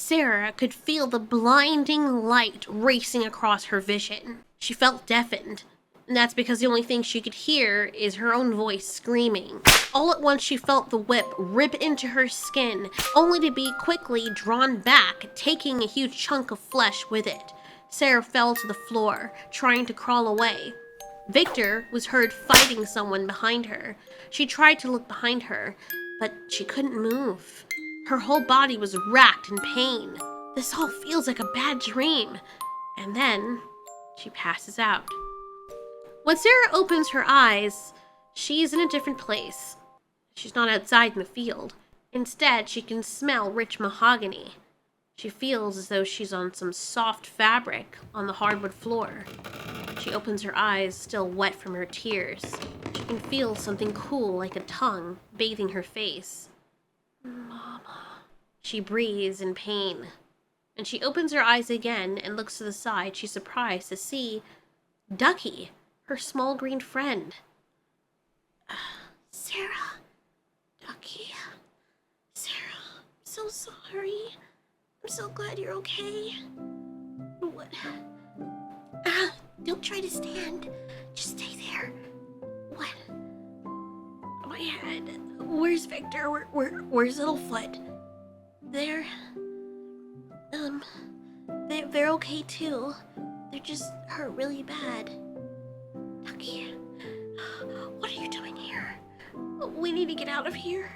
Cera could feel the blinding light racing across her vision. She felt deafened, and that's because the only thing she could hear is her own voice screaming. All at once she felt the whip rip into her skin, only to be quickly drawn back, taking a huge chunk of flesh with it. Cera fell to the floor, trying to crawl away. Victor was heard fighting someone behind her. She tried to look behind her, but she couldn't move. Her whole body was racked in pain. This all feels like a bad dream. And then she passes out. When Cera opens her eyes, she's in a different place. She's not outside in the field. Instead, she can smell rich mahogany. She feels as though she's on some soft fabric on the hardwood floor. She opens her eyes, still wet from her tears. She can feel something cool like a tongue bathing her face. Mama. She breathes in pain. And she opens her eyes again and looks to the side. She's surprised to see Ducky, her small green friend. Cera. Ducky. Cera, I'm so sorry. I'm so glad you're okay. What? Don't try to stand. Just stay there. What? My head. Where's Victor? Where's Littlefoot? They're okay too. They're just hurt really bad. Ducky, what are you doing here? We need to get out of here.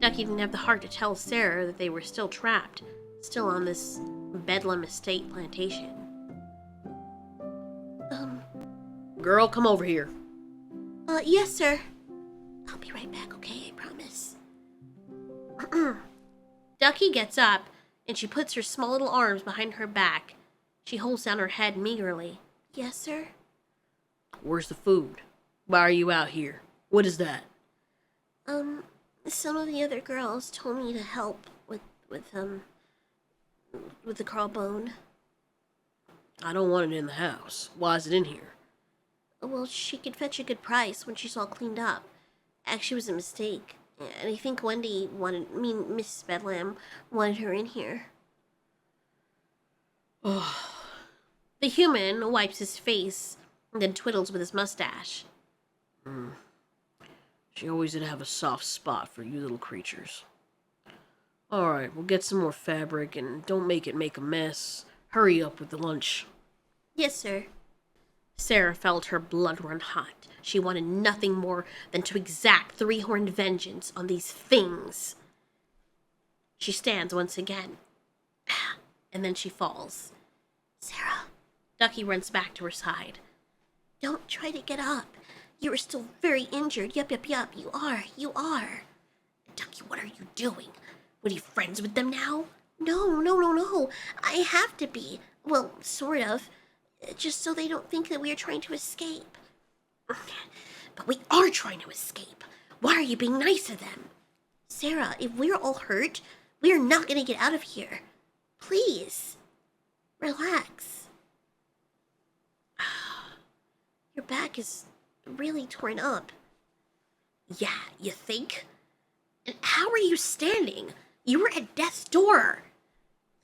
Ducky didn't have the heart to tell Cera that they were still trapped, still on this Bedlam estate plantation. Girl, come over here. Yes, sir. I'll be right back, okay? I promise. Ducky gets up, and she puts her small little arms behind her back. She holds down her head meagerly. Yes, sir? Where's the food? Why are you out here? What is that? Some of the other girls told me to help with the crawbone. I don't want it in the house. Why is it in here? Well, she could fetch a good price when she's all cleaned up. Actually, it was a mistake. And I think Mrs. Bedlam wanted her in here. The human wipes his face and then twiddles with his mustache. She always did have a soft spot for you little creatures. Alright, we'll get some more fabric and don't make a mess. Hurry up with the lunch. Yes, sir. Cera felt her blood run hot. She wanted nothing more than to exact three-horned vengeance on these things. She stands once again, and then she falls. Cera. Ducky runs back to her side. Don't try to get up. You are still very injured. Yup, you are. Ducky, what are you doing? What, are you friends with them now? No. I have to be. Well, sort of. Just so they don't think that we are trying to escape. But we are trying to escape. Why are you being nice to them? Cera, if we're all hurt, we are not going to get out of here. Please. Relax. Your back is really torn up. Yeah, you think? And how are you standing? You were at death's door.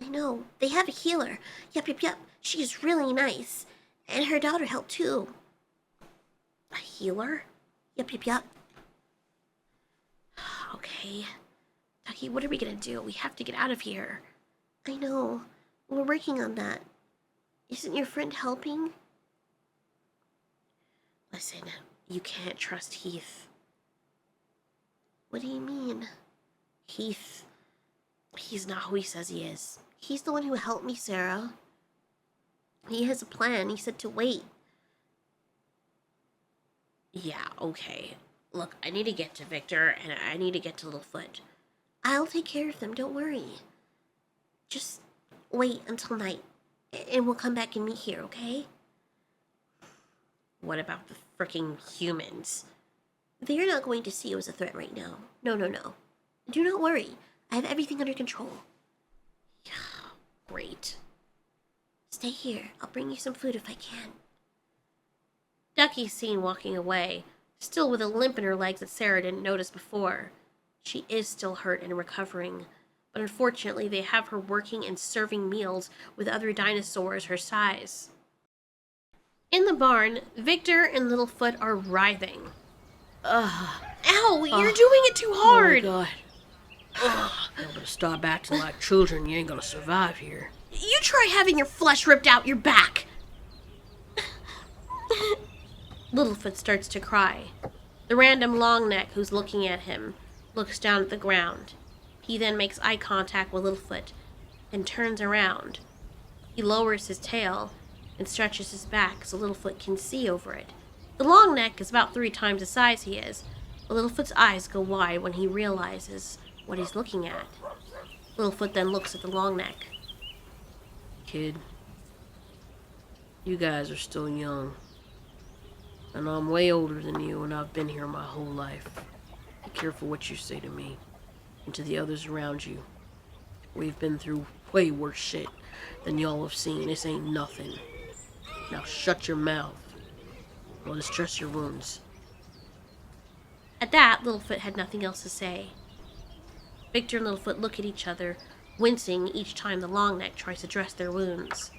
I know. They have a healer. Yup. She is really nice. And her daughter helped too. A healer? Yup. Okay. Ducky, what are we gonna do? We have to get out of here. I know. We're working on that. Isn't your friend helping? Listen, you can't trust Heath. What do you mean? Heath. He's not who he says he is. He's the one who helped me, Cera. He has a plan. He said to wait. Yeah, okay. Look, I need to get to Victor, and I need to get to Littlefoot. I'll take care of them, don't worry. Just wait until night, and we'll come back and meet here, okay? What about the frickin' humans? They're not going to see you as a threat right now. No. Do not worry. I have everything under control. Yeah, great. Stay here. I'll bring you some food if I can. Ducky's seen walking away, still with a limp in her legs that Cera didn't notice before. She is still hurt and recovering, but unfortunately they have her working and serving meals with other dinosaurs her size. In the barn, Victor and Littlefoot are writhing. Ow, you're doing it too hard! Oh my god. You're gonna stop acting like children, you ain't gonna survive here. You try having your flesh ripped out your back! Littlefoot starts to cry. The random longneck who's looking at him looks down at the ground. He then makes eye contact with Littlefoot and turns around. He lowers his tail and stretches his back so Littlefoot can see over it. The longneck is about 3 times the size he is, but Littlefoot's eyes go wide when he realizes what he's looking at. Littlefoot then looks at the longneck. Kid, you guys are still young. And I'm way older than you, and I've been here my whole life. Be careful what you say to me and to the others around you. We've been through way worse shit than y'all have seen. This ain't nothing. Now shut your mouth. I'll just dress your wounds. At that, Littlefoot had nothing else to say. Victor and Littlefoot look at each other, wincing each time the longneck tries to dress their wounds.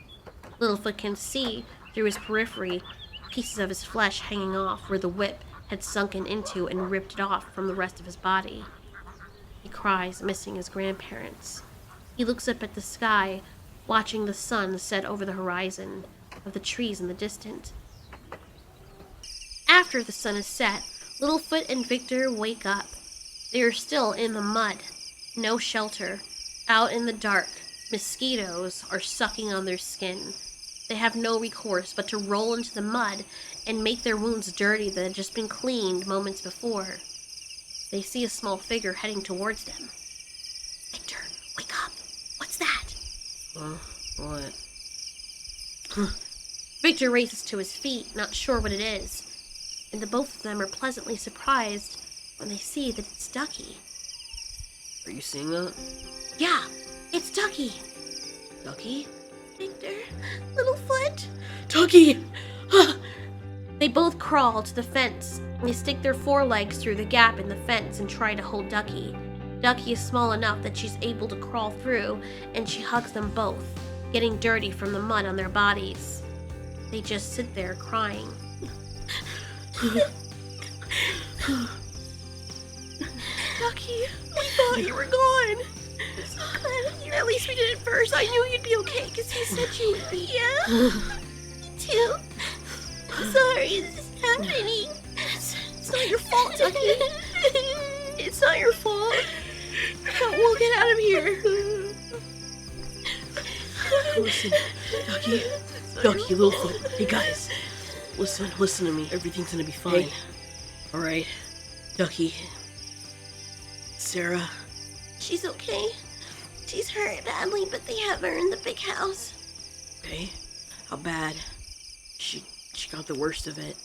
Littlefoot can see, through his periphery, pieces of his flesh hanging off where the whip had sunken into and ripped it off from the rest of his body. He cries, missing his grandparents. He looks up at the sky, watching the sun set over the horizon of the trees in the distance. After the sun is set, Littlefoot and Victor wake up. They are still in the mud. No shelter. Out in the dark, mosquitoes are sucking on their skin. They have no recourse but to roll into the mud and make their wounds dirty that had just been cleaned moments before. They see a small figure heading towards them. Victor, wake up. What's that? What? Victor races to his feet, not sure what it is. And the both of them are pleasantly surprised when they see that it's Ducky. Are you seeing that? Yeah, it's Ducky. Ducky? Victor, Littlefoot. Ducky! They both crawl to the fence. They stick their forelegs through the gap in the fence and try to hold Ducky. Ducky is small enough that she's able to crawl through, and she hugs them both, getting dirty from the mud on their bodies. They just sit there crying. Ducky, we thought you were gone. Good. At least we did it first. I knew you'd be okay because you said you would be. Yeah? Me too. I'm sorry this is happening. It's not your fault, Ducky. It's not your fault. But we'll get out of here. Listen, Ducky, Littlefoot, hey guys, listen to me. Everything's gonna be fine. Hey. All right, Ducky, Cera. She's okay. She's hurt badly, but they have her in the big house. Okay, how bad? She got the worst of it.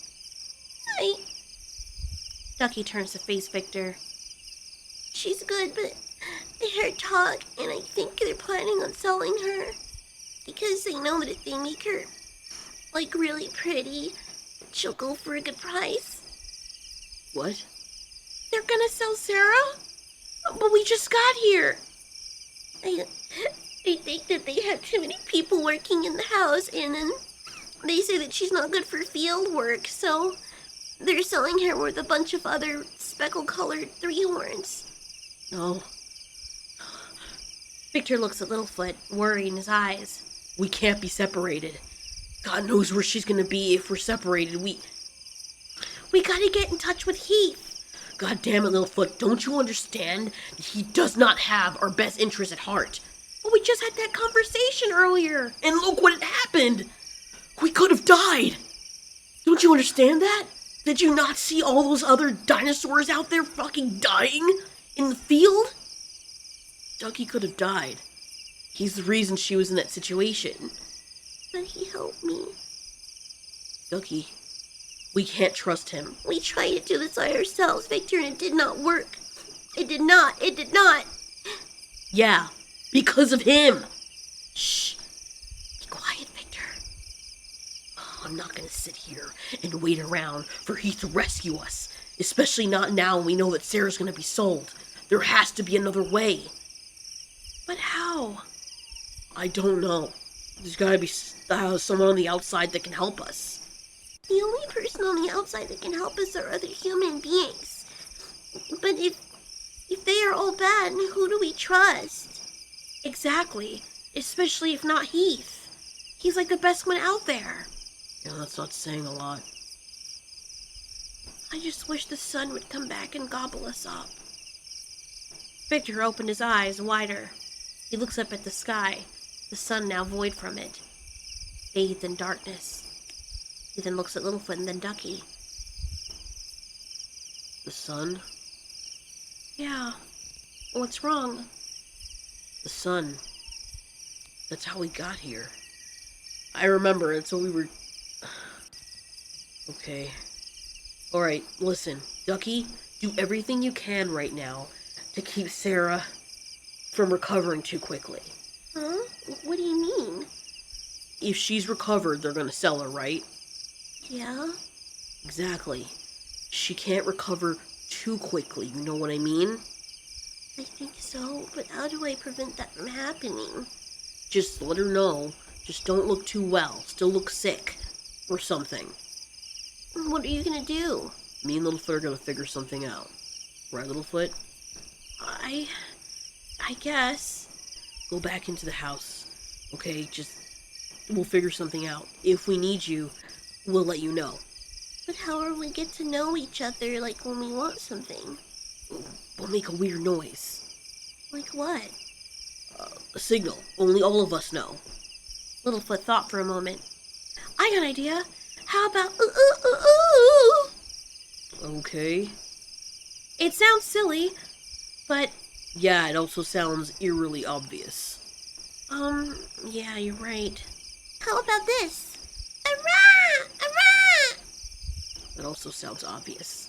Ducky turns to face Victor. She's good, but they heard talk, and I think they're planning on selling her. Because they know that if they make her, really pretty, she'll go for a good price. What? They're gonna sell Cera? But we just got here. I think that they have too many people working in the house, and then they say that she's not good for field work, so they're selling her with a bunch of other speckle-colored three-horns. No. Victor looks at Littlefoot, worry in his eyes. We can't be separated. God knows where she's gonna be if we're separated. We gotta get in touch with Heath. God damn it, Littlefoot, don't you understand that he does not have our best interests at heart? But we just had that conversation earlier. And look what had happened! We could have died! Don't you understand that? Did you not see all those other dinosaurs out there fucking dying in the field? Ducky could have died. He's the reason she was in that situation. But he helped me. Ducky, we can't trust him. We tried to do this by ourselves, Victor, and it did not work. It did not. Yeah, because of him. Shh. Be quiet, Victor. I'm not gonna sit here and wait around for Heath to rescue us. Especially not now when we know that Cera's gonna be sold. There has to be another way. But how? I don't know. There's gotta be someone on the outside that can help us. The only person on the outside that can help us are other human beings. But if they are all bad, who do we trust? Exactly. Especially if not Heath. He's like the best one out there. Yeah, that's not saying a lot. I just wish the sun would come back and gobble us up. Victor opened his eyes wider. He looks up at the sky, the sun now void from it, bathed in darkness. He then looks at Littlefoot and then Ducky. The sun? Yeah. What's wrong? The sun. That's how we got here. I remember, and so we were... Okay. Alright, listen. Ducky, do everything you can right now to keep Cera from recovering too quickly. Huh? What do you mean? If she's recovered, they're gonna sell her, right? Yeah? Exactly. She can't recover too quickly, you know what I mean? I think so, but how do I prevent that from happening? Just let her know. Just don't look too well. Still look sick. Or something. What are you gonna do? Me and Littlefoot are gonna figure something out. Right, Littlefoot? I guess. Go back into the house. Okay, we'll figure something out. If we need you, we'll let you know. But how will we get to know each other, like when we want something? We'll make a weird noise. Like what? A signal. Only all of us know. Littlefoot thought for a moment. I got an idea. How about ooh ooh ooh ooh? Okay. It sounds silly, but yeah, it also sounds eerily obvious. Yeah, you're right. How about this? Arrah! Arrah! That also sounds obvious.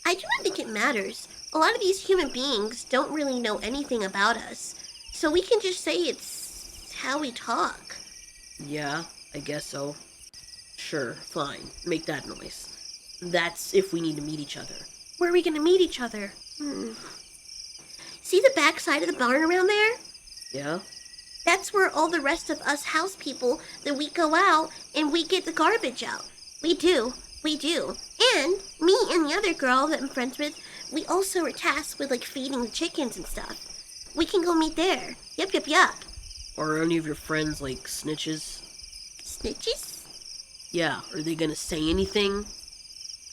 I do not think it matters. A lot of these human beings don't really know anything about us, so we can just say it's how we talk. Yeah, I guess so. Sure, fine. Make that noise. That's if we need to meet each other. Where are we gonna meet each other? See the back side of the barn around there? Yeah? That's where all the rest of us house people, that we go out and we get the garbage out. We do. And me and the other girl that I'm friends with, we also are tasked with like feeding the chickens and stuff. We can go meet there. Yup. Are any of your friends like snitches? Snitches? Yeah, are they gonna say anything?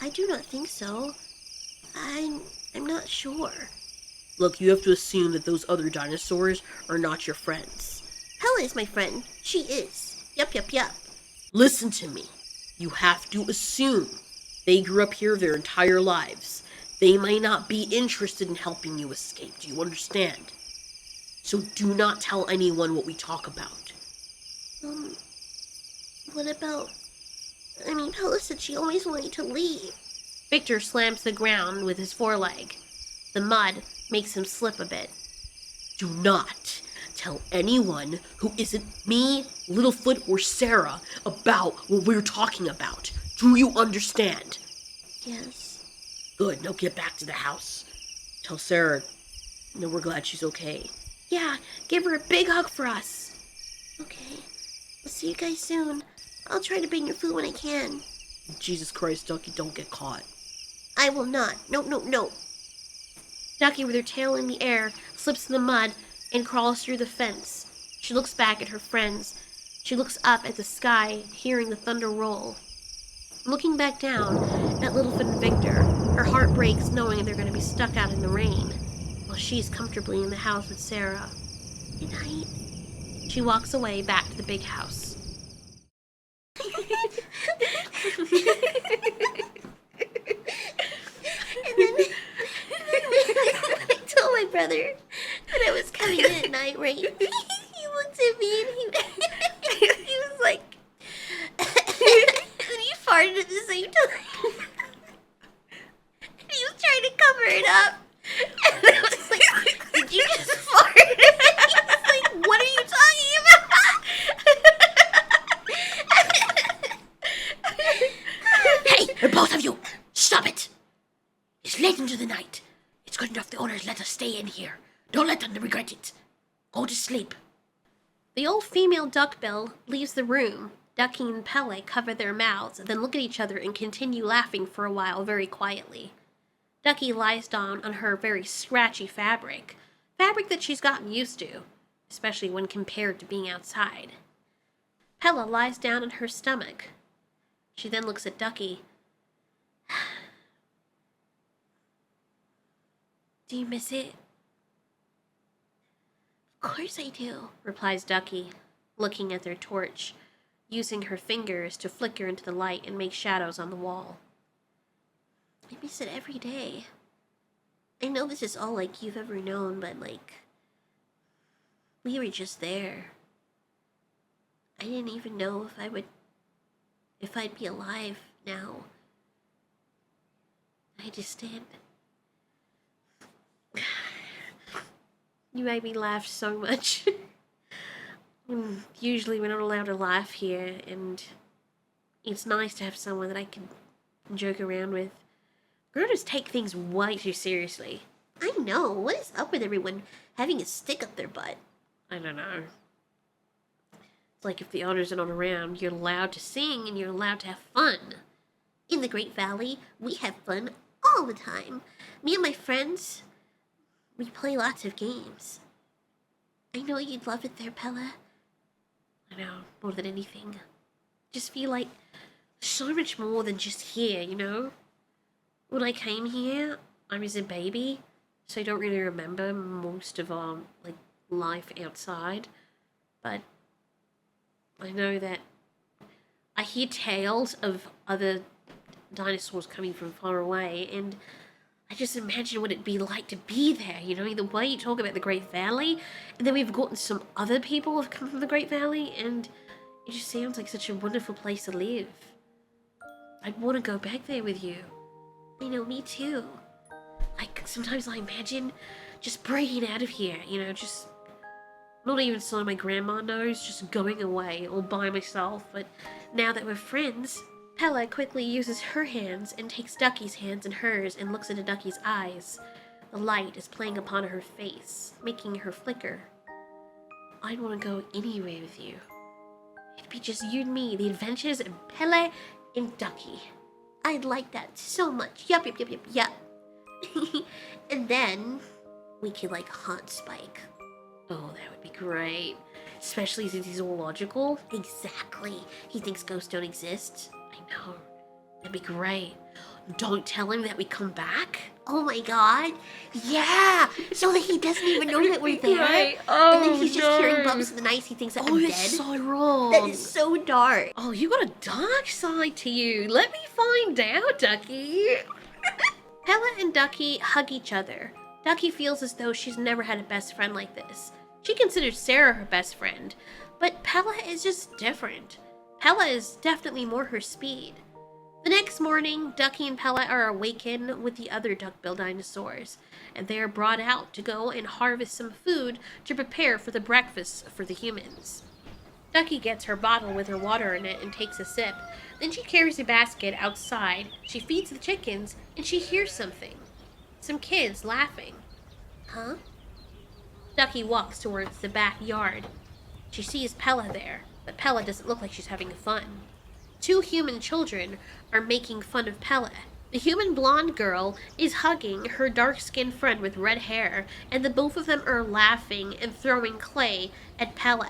I do not think so. I'm not sure. Look, you have to assume that those other dinosaurs are not your friends. Hella is my friend. She is. Yup. Listen to me. You have to assume. They grew up here their entire lives. They might not be interested in helping you escape. Do you understand? So do not tell anyone what we talk about. What about... Hella said she always wanted to leave. Victor slams the ground with his foreleg. The mud makes him slip a bit. Do not tell anyone who isn't me, Littlefoot, or Cera about what we're talking about. Do you understand? Yes. Good, now get back to the house. Tell Cera that we're glad she's okay. Yeah, give her a big hug for us. Okay. I'll see you guys soon. I'll try to bring your food when I can. Jesus Christ, Ducky, don't get caught. I will not. No. Ducky, with her tail in the air, slips in the mud and crawls through the fence. She looks back at her friends. She looks up at the sky, hearing the thunder roll. Looking back down at Littlefoot and Victor, her heart breaks knowing they're going to be stuck out in the rain, while she's comfortably in the house with Cera. Good night. She walks away back to the big house. And then I told my brother that I was coming in at night, right? He looked at me and he was like, and he farted at the same time. And he was trying to cover it up. And I was like, did you just fart? He was like, what are you talking about? Hey, both of you, stop it! It's late into the night. It's good enough the owners let us stay in here. Don't let them regret it. Go to sleep. The old female duckbill leaves the room. Ducky and Pele cover their mouths, then look at each other and continue laughing for a while very quietly. Ducky lies down on her very scratchy fabric that she's gotten used to, especially when compared to being outside. Pella lies down on her stomach. She then looks at Ducky. Do you miss it? Of course I do, replies Ducky, looking at their torch, using her fingers to flicker into the light and make shadows on the wall. I miss it every day. I know this is all like you've ever known, but we were just there. I didn't even know if I'd be alive now. I just did. You made me laugh so much. Usually we're not allowed to laugh here, and it's nice to have someone that I can joke around with. Grown-ups take things way too seriously. I know. What is up with everyone having a stick up their butt? I don't know. It's like if the others are not around, you're allowed to sing and you're allowed to have fun. In the Great Valley, we have fun all the time. Me and my friends, we play lots of games. I know you'd love it there, Pella. I know, more than anything. Just feel like so much more than just here, you know? When I came here, I was a baby, so I don't really remember most of our, life outside. But I know that I hear tales of other dinosaurs coming from far away, and I just imagine what it'd be like to be there, you know? The way you talk about the Great Valley, and then we've gotten some other people who have come from the Great Valley, and it just sounds like such a wonderful place to live. I'd want to go back there with you. I know, me too. Sometimes I imagine just breaking out of here, you know, just not even so my grandma knows, just going away all by myself. But now that we're friends, Pella quickly uses her hands and takes Ducky's hands in hers and looks into Ducky's eyes. The light is playing upon her face, making her flicker. I'd want to go anywhere with you. It'd be just you and me, the adventures of Pella and Ducky. I'd like that so much. Yup. And then we could hunt Spike. Oh, that would be great. Especially since he's all logical. Exactly. He thinks ghosts don't exist. I know. That'd be great. Don't tell him that we come back. Oh my god. Yeah. So that he doesn't even know that we're there. Right. Oh, and then he's just hearing bumps in the night. He thinks that I'm dead. That's so wrong. That is so dark. Oh, you got a dark side to you. Let me find out, Ducky. Pella and Ducky hug each other. Ducky feels as though she's never had a best friend like this. She considers Cera her best friend, but Pella is just different. Pella is definitely more her speed. The next morning, Ducky and Pella are awakened with the other duckbill dinosaurs, and they are brought out to go and harvest some food to prepare for the breakfast for the humans. Ducky gets her bottle with her water in it and takes a sip. Then she carries a basket outside, she feeds the chickens, and she hears something. Some kids laughing. Huh? Ducky walks towards the backyard. She sees Pella there, but Pella doesn't look like she's having fun. Two human children are making fun of Pella. The human blonde girl is hugging her dark-skinned friend with red hair, and the both of them are laughing and throwing clay at Pella.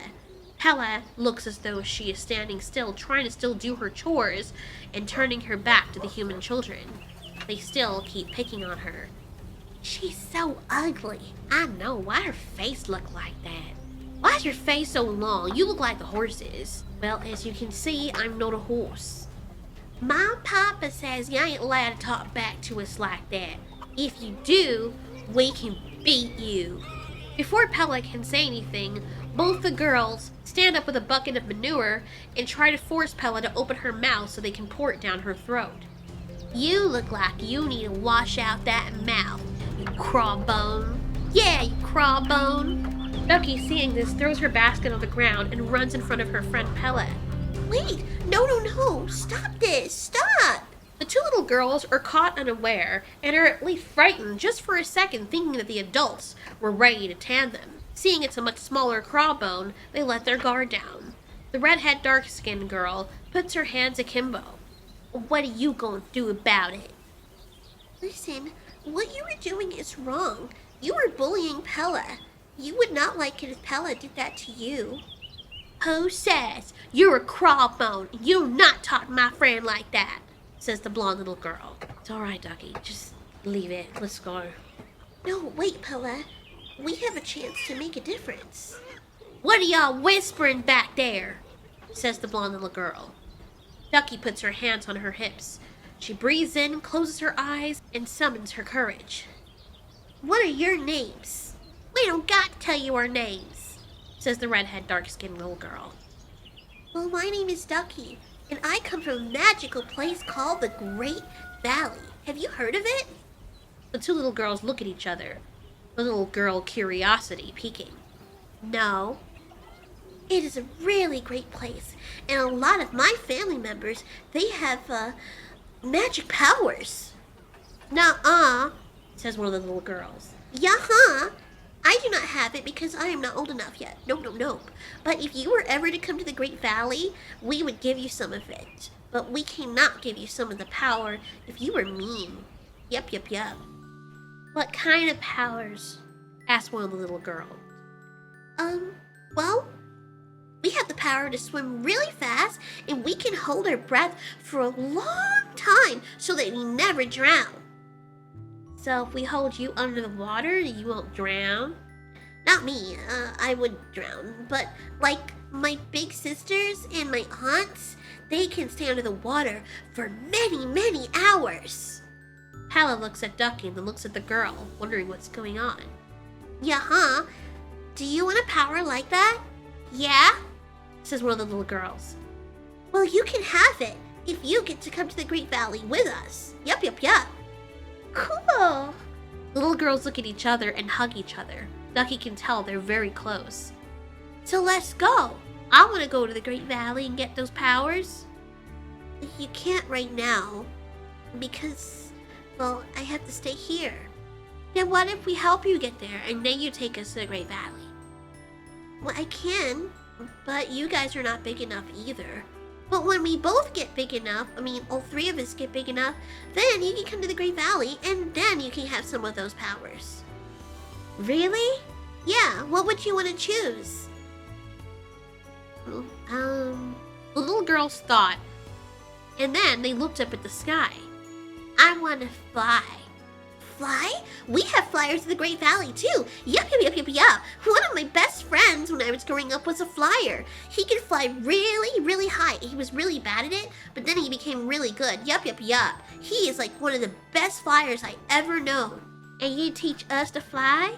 Pella looks as though she is standing still, trying to still do her chores, and turning her back to the human children. They still keep picking on her. She's so ugly. I know. Why her face look like that? Why is your face so long? You look like the horses. Well, as you can see, I'm not a horse. My papa says you ain't allowed to talk back to us like that. If you do, we can beat you. Before Pella can say anything, both the girls stand up with a bucket of manure and try to force Pella to open her mouth so they can pour it down her throat. You look like you need to wash out that mouth, you crawbone. Yeah, you crawbone. Ducky, seeing this, throws her basket on the ground and runs in front of her friend Pella. Wait, no, stop this, stop! The two little girls are caught unaware and are at least frightened just for a second, thinking that the adults were ready to tan them. Seeing it's a much smaller crawbone, they let their guard down. The redhead dark-skinned girl puts her hands akimbo. What are you going to do about it? Listen, what you were doing is wrong. You were bullying Pella. You would not like it if Pella did that to you. Who says? You're a crawbone. You do not talk to my friend like that, says the blonde little girl. It's all right, Ducky. Just leave it. Let's go. No, wait, Pella. We have a chance to make a difference. What are y'all whispering back there? Says the blonde little girl. Ducky puts her hands on her hips. She breathes in, closes her eyes, and summons her courage. What are your names? We don't got to tell you our names, says the redhead dark-skinned little girl. Well, my name is Ducky, and I come from a magical place called the Great Valley. Have you heard of it? The two little girls look at each other, the little girl curiosity peeking. No. It is a really great place, and a lot of my family members, they have, magic powers. Nuh-uh, says one of the little girls. Yeah-huh. I do not have it because I am not old enough yet. Nope. But if you were ever to come to the Great Valley, we would give you some of it. But we cannot give you some of the power if you were mean. Yep. What kind of powers? Asked one of the little girls. Well, we have the power to swim really fast, and we can hold our breath for a long time so that we never drown. So if we hold you under the water, you won't drown? Not me, I would drown. But like my big sisters and my aunts, they can stay under the water for many hours. Pella looks at Ducky and then looks at the girl, wondering what's going on. Yeah, do you want a power like that? Yeah, says one of the little girls. Well, you can have it if you get to come to the Great Valley with us. Yup. Cool. The little girls look at each other and hug each other. Ducky can tell they're very close. So let's go. I want to go to the Great Valley and get those powers. You can't right now because, well, I have to stay here. Then what if we help you get there and then you take us to the Great Valley? Well, I can, but you guys are not big enough either. But when we both get big enough, all three of us get big enough, then you can come to the Great Valley and then you can have some of those powers. Really? Yeah, what would you want to choose? The little girls thought, and then they looked up at the sky. I want to fly. Fly? We have flyers in the Great Valley too. Yup. One of my best friends when I was growing up was a flyer. He could fly really high. He was really bad at it, but then he became really good. Yup. He is like one of the best flyers I ever known. And you teach us to fly?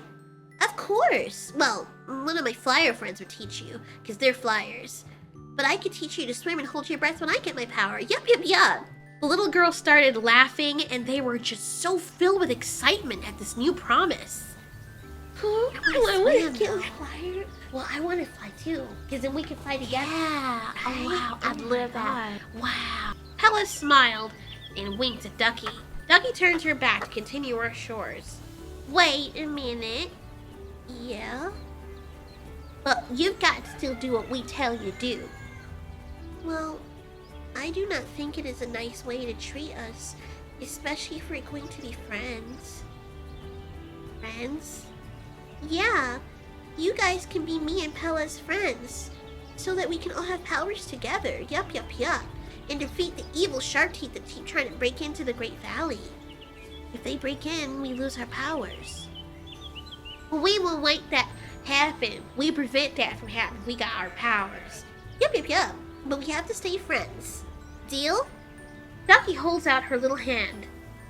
Of course. Well, one of my flyer friends would teach you, because they're flyers. But I could teach you to swim and hold your breath when I get my power. Yup. The little girls started laughing, and they were just so filled with excitement at this new promise. I want to get a flyer. Well, I want to fly too, because then we can fly together. Yeah. Oh, wow. I'd love that. Wow. Pella smiled and winked at Ducky. Ducky turned her back to continue our chores. Wait a minute. Yeah? But you've got to still do what we tell you to do. Well, I do not think it is a nice way to treat us, especially if we're going to be friends. Friends? Yeah, you guys can be me and Pella's friends, so that we can all have powers together. Yup. And defeat the evil shark teeth that keep trying to break into the Great Valley. If they break in, we lose our powers. We will make that happen. We prevent that from happening. We got our powers. Yup. But we have to stay friends. Deal? Ducky holds out her little hand.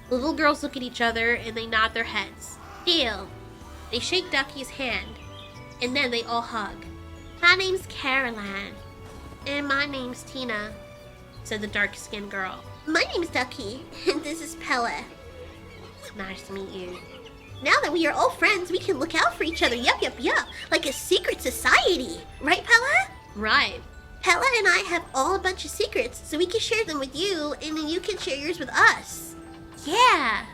The little girls look at each other and they nod their heads. Deal. They shake Ducky's hand, and then they all hug. My name's Caroline. And my name's Tina, said the dark-skinned girl. My name's Ducky, and this is Pella. Nice to meet you. Now that we are all friends, we can look out for each other. Yup. Like a secret society. Right, Pella? Right. Pella and I have all a bunch of secrets, so we can share them with you, and then you can share yours with us. Yeah.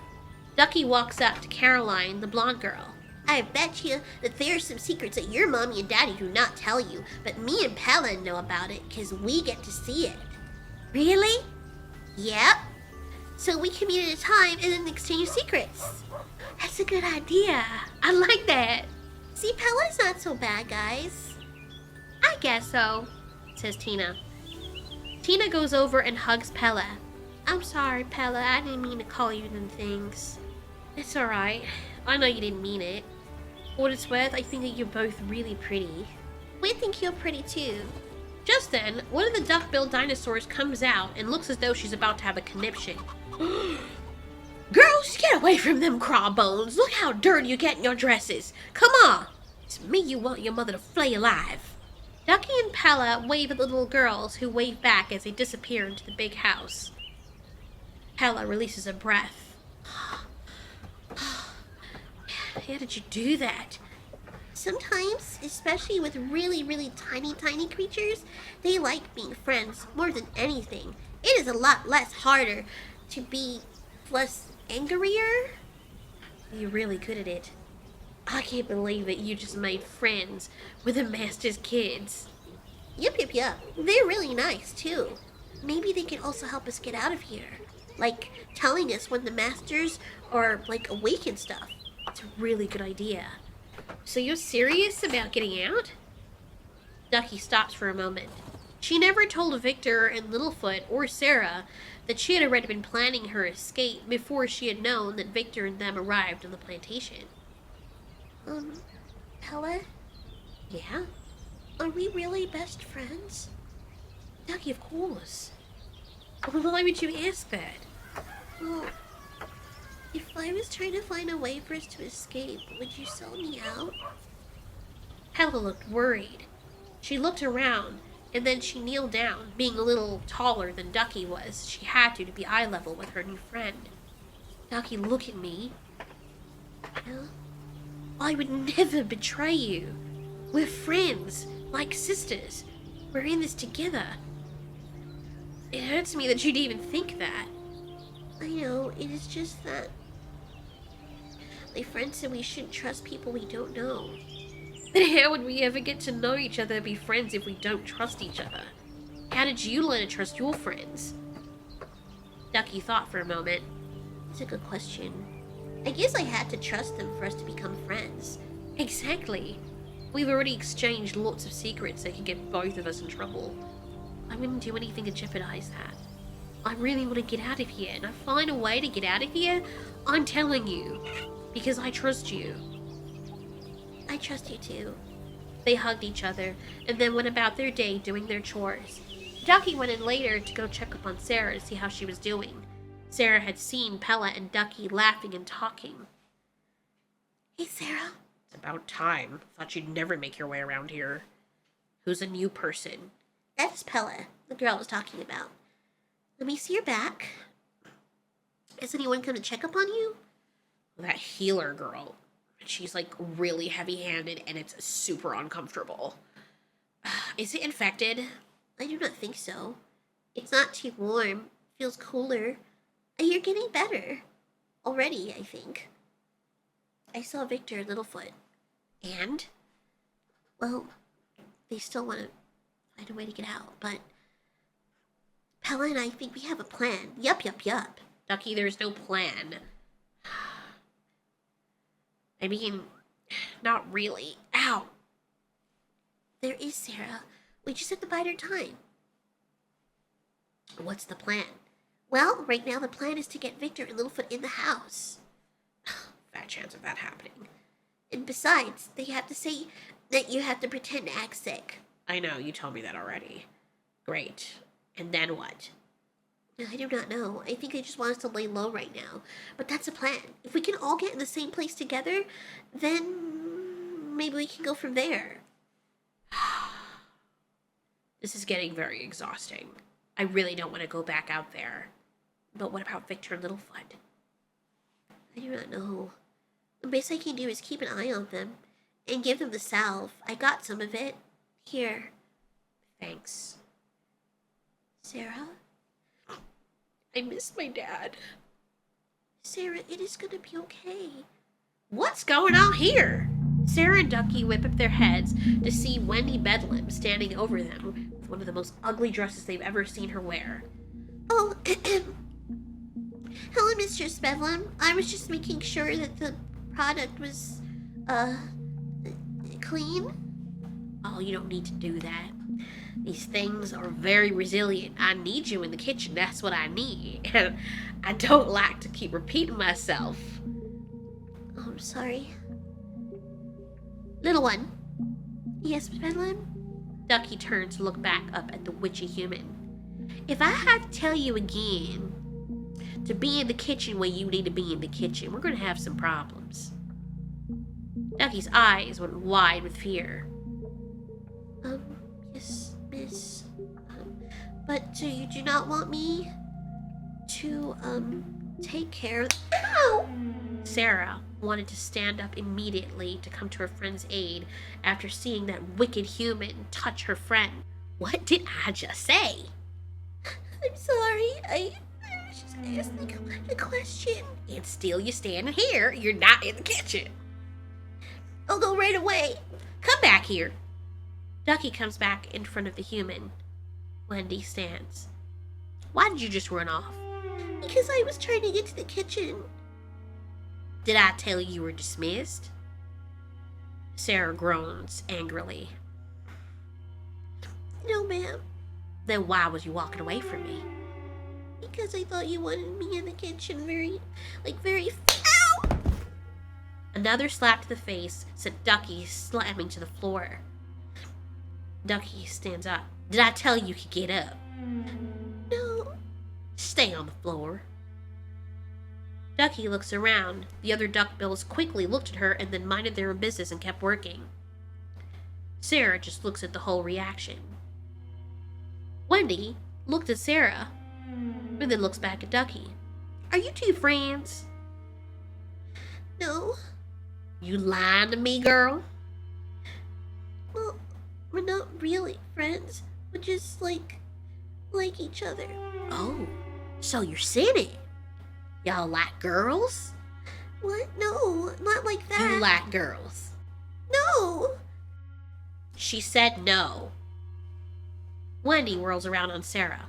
Ducky walks up to Caroline, the blonde girl. I bet you that there are some secrets that your mommy and daddy do not tell you, but me and Pella know about it because we get to see it. Really? Yep. So we can meet at a time and then exchange secrets. That's a good idea. I like that. See, Pella's not so bad, guys. I guess so, says Tina. Tina goes over and hugs Pella. I'm sorry, Pella. I didn't mean to call you them things. It's alright. I know you didn't mean it. For what it's worth, I think that you're both really pretty. We think you're pretty too. Just then, one of the duck-billed dinosaurs comes out and looks as though she's about to have a conniption. Girls, get away from them craw bones. Look how dirty you get in your dresses. Come on. It's me you want your mother to flay alive. Ducky and Pella wave at the little girls, who wave back as they disappear into the big house. Pella releases a breath. How did you do that? Sometimes, especially with really, really tiny creatures, they like being friends more than anything. It is a lot less harder to be less angrier. You're really good at it. I can't believe that you just made friends with the master's kids. Yep. They're really nice, too. Maybe they can also help us get out of here. Like, telling us when the masters are, like, awake and stuff. It's a really good idea. So you're serious about getting out? Ducky stops for a moment. She never told Victor and Littlefoot or Cera that she had already been planning her escape before she had known that Victor and them arrived on the plantation. Pella? Yeah? Are we really best friends? Ducky, of course. Why would you ask that? Well, if I was trying to find a way for us to escape, would you sell me out? Pella looked worried. She looked around, and then she kneeled down, being a little taller than Ducky was. She had to be eye level with her new friend. Ducky, look at me. Yeah? I would never betray you. We're friends, like sisters. We're in this together. It hurts me that you'd even think that. I know, it is just that my friend said we shouldn't trust people we don't know. Then how would we ever get to know each other and be friends if we don't trust each other? How did you learn to trust your friends? Ducky thought for a moment. It's a good question. I guess I had to trust them for us to become friends. Exactly. We've already exchanged lots of secrets that could get both of us in trouble. I wouldn't do anything to jeopardize that. I really want to get out of here, and I find a way to get out of here, I'm telling you. Because I trust you. I trust you too. They hugged each other, and then went about their day doing their chores. Ducky went in later to go check up on Cera to see how she was doing. Cera had seen Pella and Ducky laughing and talking. Hey, Cera. It's about time. Thought you'd never make your way around here. Who's a new person? That's Pella, the girl I was talking about. Let me see your back. Has anyone come to check up on you? That healer girl. She's like really heavy-handed and it's super uncomfortable. Is it infected? I do not think so. It's not too warm. Feels cooler. You're getting better. Already, I think. I saw Victor and Littlefoot. And? Well, they still want to find a way to get out, but Pella and I think we have a plan. Yup. Ducky, there's no plan. I mean, not really. Ow! There is, Cera. We just have to bide our time. What's the plan? Well, right now the plan is to get Victor and Littlefoot in the house. Fat chance of that happening. And besides, they have to say that you have to pretend to act sick. I know, you told me that already. Great. And then what? I do not know. I think they just want us to lay low right now. But that's a plan. If we can all get in the same place together, then maybe we can go from there. This is getting very exhausting. I really don't want to go back out there. But what about Victor and Littlefoot? I do not know. The best I can do is keep an eye on them and give them the salve. I got some of it. Here. Thanks. Cera? I miss my dad. Cera, it is gonna be okay. What's going on here? Cera and Ducky whip up their heads to see Wendy Bedlam standing over them with one of the most ugly dresses they've ever seen her wear. Oh, hello, Mistress Bedlam. I was just making sure that the product was, clean. Oh, you don't need to do that. These things are very resilient. I need you in the kitchen. That's what I need. And I don't like to keep repeating myself. Oh, I'm sorry. Little one. Yes, Miss Bedlam? Ducky turned to look back up at the witchy human. If I have to tell you again to be in the kitchen when you need to be in the kitchen, we're going to have some problems. Ducky's eyes went wide with fear. Yes, miss. But you do not want me to, take care of... Ow! Cera wanted to stand up immediately to come to her friend's aid after seeing that wicked human touch her friend. What did I just say? I'm sorry. I was just asking a question. And still you're standing here. You're not in the kitchen. I'll go right away. Come back here. Ducky comes back in front of the human. Wendy stands. Why did you just run off? Because I was trying to get to the kitchen. Did I tell you were dismissed? Cera groans angrily. No, ma'am. Then why was you walking away from me? Because I thought you wanted me in the kitchen very... Ow! Another slap to the face sent Ducky slamming to the floor. Ducky stands up. Did I tell you could get up? No. Stay on the floor. Ducky looks around. The other duckbills quickly looked at her and then minded their own business and kept working. Cera just looks at the whole reaction. Wendy looked at Cera and then looks back at Ducky. Are you two friends? No. You lying to me, girl? Well, we're not really friends. We're just like each other. Oh, so you're sinning. Y'all like girls? What? No, not like that. You like girls? No. She said no. Wendy whirls around on Cera.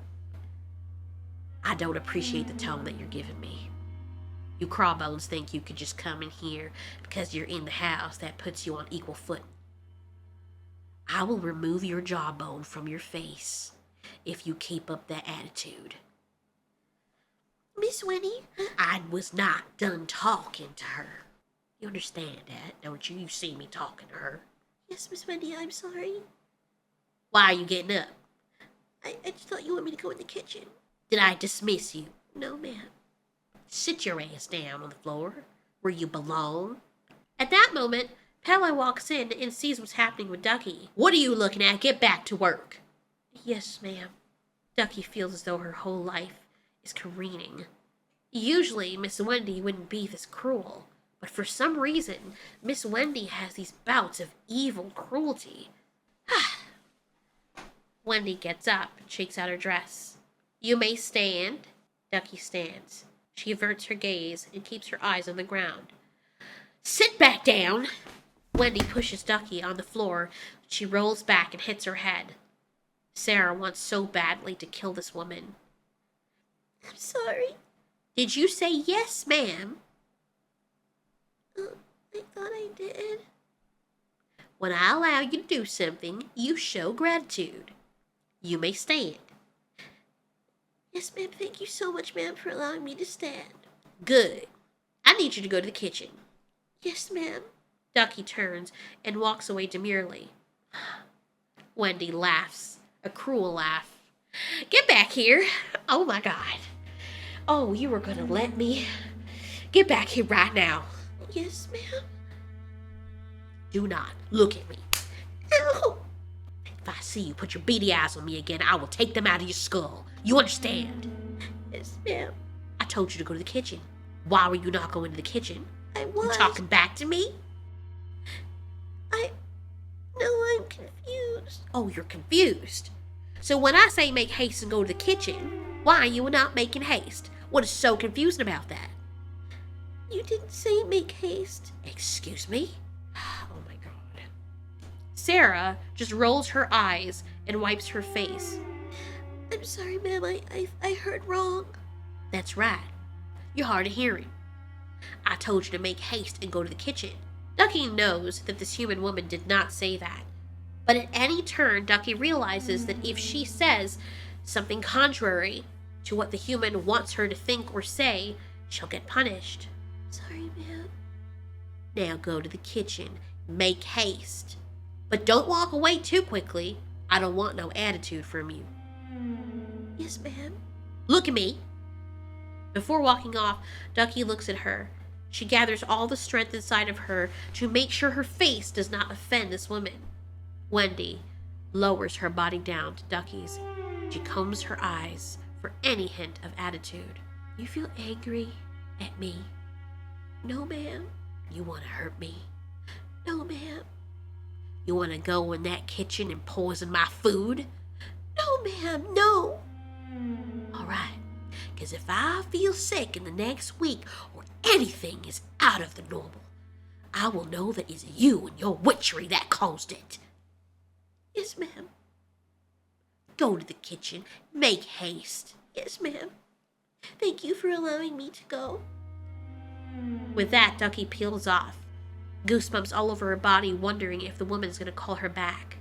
I don't appreciate the tone that you're giving me. You crawbones think you could just come in here because you're in the house. That puts you on equal foot. I will remove your jawbone from your face if you keep up that attitude. Miss Wendy, I was not done talking to her. You understand that, don't you? You see me talking to her. Yes, Miss Wendy, I'm sorry. Why are you getting up? I just thought you wanted me to go in the kitchen. Did I dismiss you? No, ma'am. Sit your ass down on the floor where you belong. At that moment, Pella walks in and sees what's happening with Ducky. What are you looking at? Get back to work. Yes, ma'am. Ducky feels as though her whole life is careening. Usually, Miss Wendy wouldn't be this cruel, but for some reason, Miss Wendy has these bouts of evil cruelty. Wendy gets up and shakes out her dress. You may stand. Ducky stands. She averts her gaze and keeps her eyes on the ground. Sit back down! Wendy pushes Ducky on the floor. She rolls back and hits her head. Cera wants so badly to kill this woman. I'm sorry. Did you say yes, ma'am? I thought I did. When I allow you to do something, you show gratitude. You may stand. Yes, ma'am. Thank you so much, ma'am, for allowing me to stand. Good. I need you to go to the kitchen. Yes, ma'am. Ducky turns and walks away demurely. Wendy laughs, a cruel laugh. Get back here. Oh, my God. Oh, you were going to let me. Get back here right now. Yes, ma'am. Do not look at me. Ow! If I see you put your beady eyes on me again, I will take them out of your skull. You understand? Yes, ma'am. I told you to go to the kitchen. Why were you not going to the kitchen? I was. You talking back to me? I'm confused. Oh, you're confused. So when I say make haste and go to the kitchen, why are you not making haste? What is so confusing about that? You didn't say make haste. Excuse me? Oh my god. Cera just rolls her eyes and wipes her face. I'm sorry, ma'am. I heard wrong. That's right. You're hard of hearing. I told you to make haste and go to the kitchen. Ducky knows that this human woman did not say that. But at any turn, Ducky realizes that if she says something contrary to what the human wants her to think or say, she'll get punished. Sorry, ma'am. Now go to the kitchen. Make haste. But don't walk away too quickly. I don't want no attitude from you. Yes, ma'am. Look at me. Before walking off, Ducky looks at her. She gathers all the strength inside of her to make sure her face does not offend this woman. Wendy lowers her body down to Ducky's. She combs her eyes for any hint of attitude. You feel angry at me? No, ma'am. You want to hurt me? No, ma'am. You want to go in that kitchen and poison my food? No, ma'am, no. All right, because if I feel sick in the next week or anything is out of the normal, I will know that it's you and your witchery that caused it. Yes, ma'am. Go to the kitchen. Make haste. Yes, ma'am. Thank you for allowing me to go. With that, Ducky peels off. Goosebumps all over her body, wondering if the woman's going to call her back.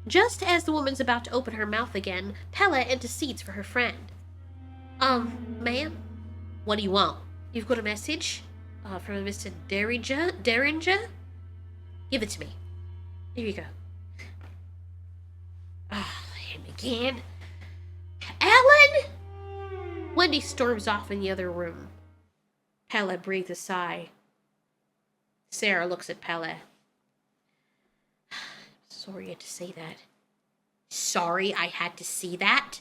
Just as the woman's about to open her mouth again, Pella intercedes for her friend. Ma'am? What do you want? You've got a message? From Mr. Derringer? Give it to me. Here you go. Him again. Alan! Wendy storms off in the other room. Pella breathes a sigh. Cera looks at Pella. Sorry I had to say that. Sorry I had to see that?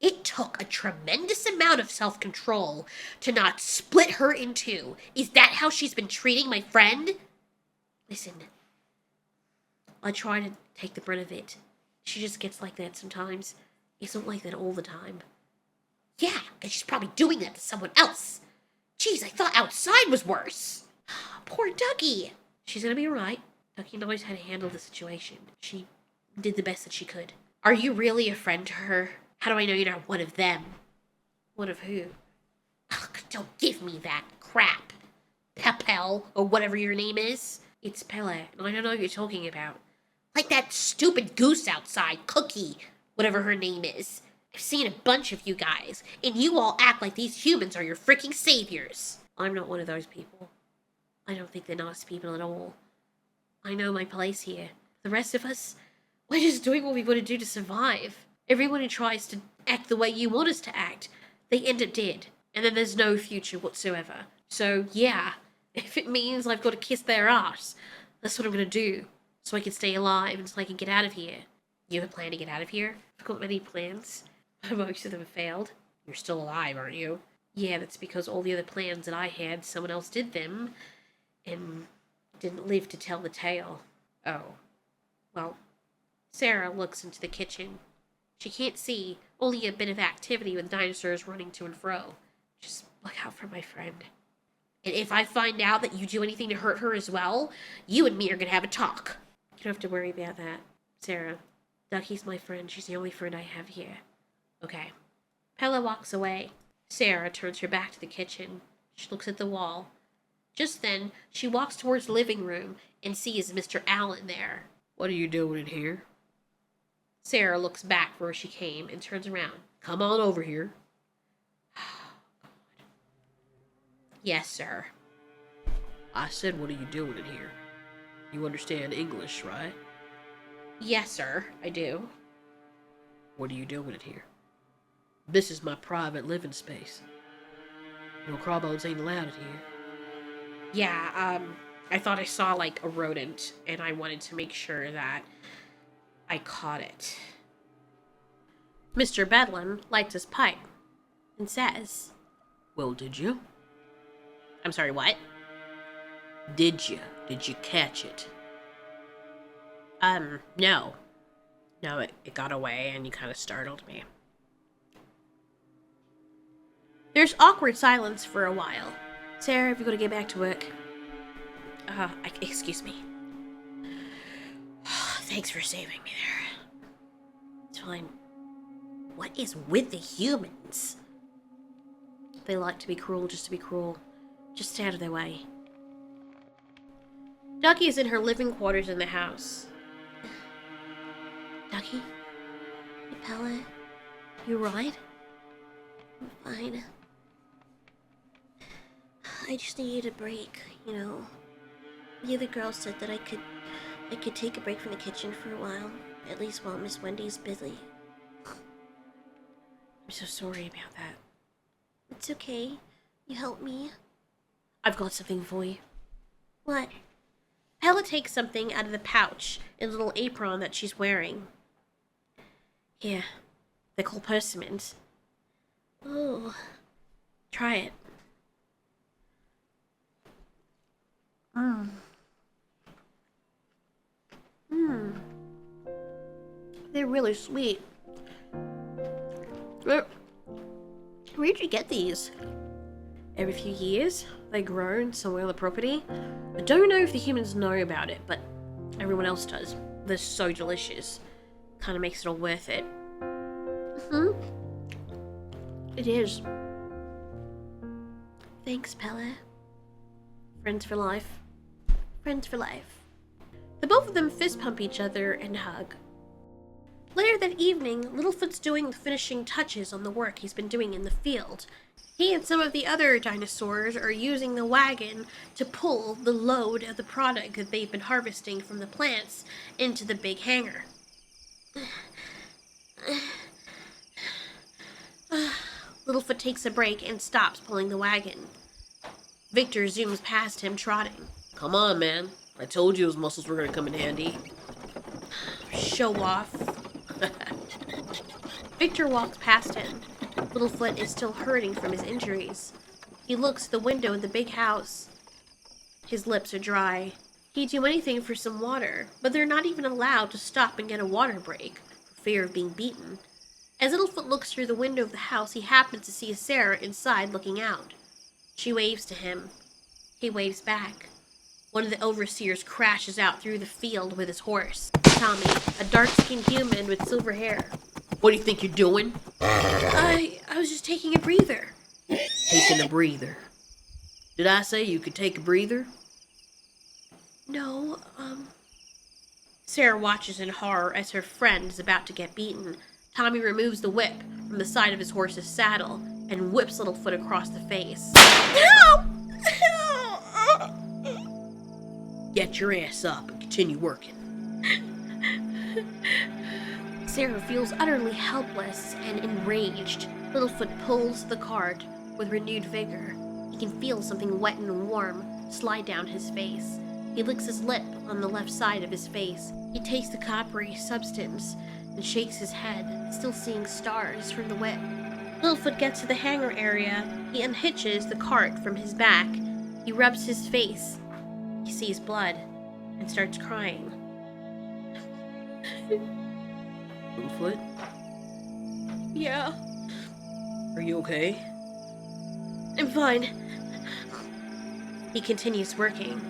It took a tremendous amount of self-control to not split her in two. Is that how she's been treating my friend? Listen, I try to take the brunt of it. She just gets like that sometimes. It's not like that all the time. Yeah, because she's probably doing that to someone else. Jeez, I thought outside was worse. Poor Ducky. She's gonna be alright. Ducky knows how to handle the situation. She did the best that she could. Are you really a friend to her? How do I know you're not one of them? One of who? Ugh, don't give me that crap. Papel, or whatever your name is. It's Pele. I don't know what you're talking about. Like that stupid goose outside, Cookie, whatever her name is. I've seen a bunch of you guys, and you all act like these humans are your freaking saviors. I'm not one of those people. I don't think they're nice people at all. I know my place here. The rest of us, we're just doing what we've got to do to survive. Everyone who tries to act the way you want us to act, they end up dead. And then there's no future whatsoever. So, yeah, if it means I've got to kiss their ass, that's what I'm going to do. So I can stay alive and so I can get out of here. You have a plan to get out of here? I've got many plans. Most of them have failed. You're still alive, aren't you? Yeah, that's because all the other plans that I had, someone else did them, and didn't live to tell the tale. Oh. Well, Cera looks into the kitchen. She can't see, only a bit of activity with dinosaurs running to and fro. Just look out for my friend. And if I find out that you do anything to hurt her as well, you and me are gonna have a talk. You don't have to worry about that, Cera. Ducky's my friend. She's the only friend I have here. Okay. Pella walks away. Cera turns her back to the kitchen. She looks at the wall. Just then, she walks towards the living room and sees Mr. Allen there. What are you doing in here? Cera looks back where she came and turns around. Come on over here. Yes, sir. I said, what are you doing in here? You understand English, right? Yes, sir, I do. What are you doing in here? This is my private living space. No crawbones ain't allowed in here. Yeah, I thought I saw, like, a rodent, and I wanted to make sure that I caught it. Mr. Bedlam lights his pipe and says, Well, did you? I'm sorry, what? Did you? Did you catch it? No. No, it got away, and you kind of startled me. There's awkward silence for a while. Cera, have you got to get back to work? Excuse me. Thanks for saving me there. It's fine. What is with the humans? They like to be cruel just to be cruel. Just stay out of their way. Ducky is in her living quarters in the house. Ducky? Hey, Pella? You alright? I'm fine. I just needed a break, you know. The other girl said that I could take a break from the kitchen for a while. At least while Miss Wendy's busy. I'm so sorry about that. It's okay. You helped me. I've got something for you. What? Pella takes something out of the pouch in a little apron that she's wearing. Here. They're called persimmons. Oh. Try it. They're really sweet. Where'd you get these? Every few years, they grow somewhere on the property. I don't know if the humans know about it, but everyone else does. They're so delicious. Kind of makes it all worth it. It is. Thanks, Pella. Friends for life. Friends for life. The both of them fist pump each other and hug. Later that evening, Littlefoot's doing the finishing touches on the work he's been doing in the field. He and some of the other dinosaurs are using the wagon to pull the load of the product that they've been harvesting from the plants into the big hangar. Littlefoot takes a break and stops pulling the wagon. Victor zooms past him, trotting. Come on, man. I told you his muscles were gonna come in handy. Show off. Victor walks past him. Littlefoot is still hurting from his injuries. He looks at the window in the big house. His lips are dry. He'd do anything for some water, but they're not even allowed to stop and get a water break, for fear of being beaten. As Littlefoot looks through the window of the house, he happens to see Cera inside looking out. She waves to him. He waves back. One of the overseers crashes out through the field with his horse. Tommy, a dark-skinned human with silver hair. What do you think you're doing? I was just taking a breather. Taking a breather. Did I say you could take a breather? No, Cera watches in horror as her friend is about to get beaten. Tommy removes the whip from the side of his horse's saddle and whips Littlefoot across the face. No! Get your ass up and continue working. Cera feels utterly helpless and enraged. Littlefoot pulls the cart with renewed vigor. He can feel something wet and warm slide down his face. He licks his lip on the left side of his face. He tastes the coppery substance and shakes his head, still seeing stars from the whip. Littlefoot gets to the hangar area. He unhitches the cart from his back. He rubs his face. He sees blood and starts crying. Littlefoot? Yeah, Are you okay? I'm fine. He continues working.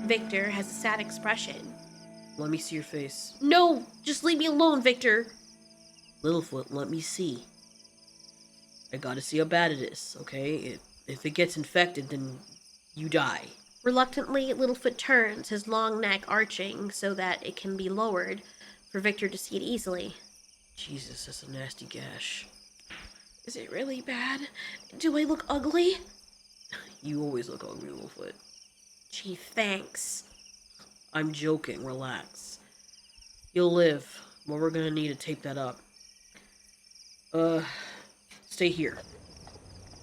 Victor has a sad expression. Let me see your face. No, just leave me alone, Victor. Littlefoot, let me see. I gotta see how bad it is, okay? If it gets infected, then you die. Reluctantly, Littlefoot turns, his long neck arching so that it can be lowered for Victor to see it easily. Jesus, that's a nasty gash. Is it really bad? Do I look ugly? You always look ugly, Littlefoot. Gee, thanks. I'm joking, relax. You'll live, but we're gonna need to tape that up. Stay here.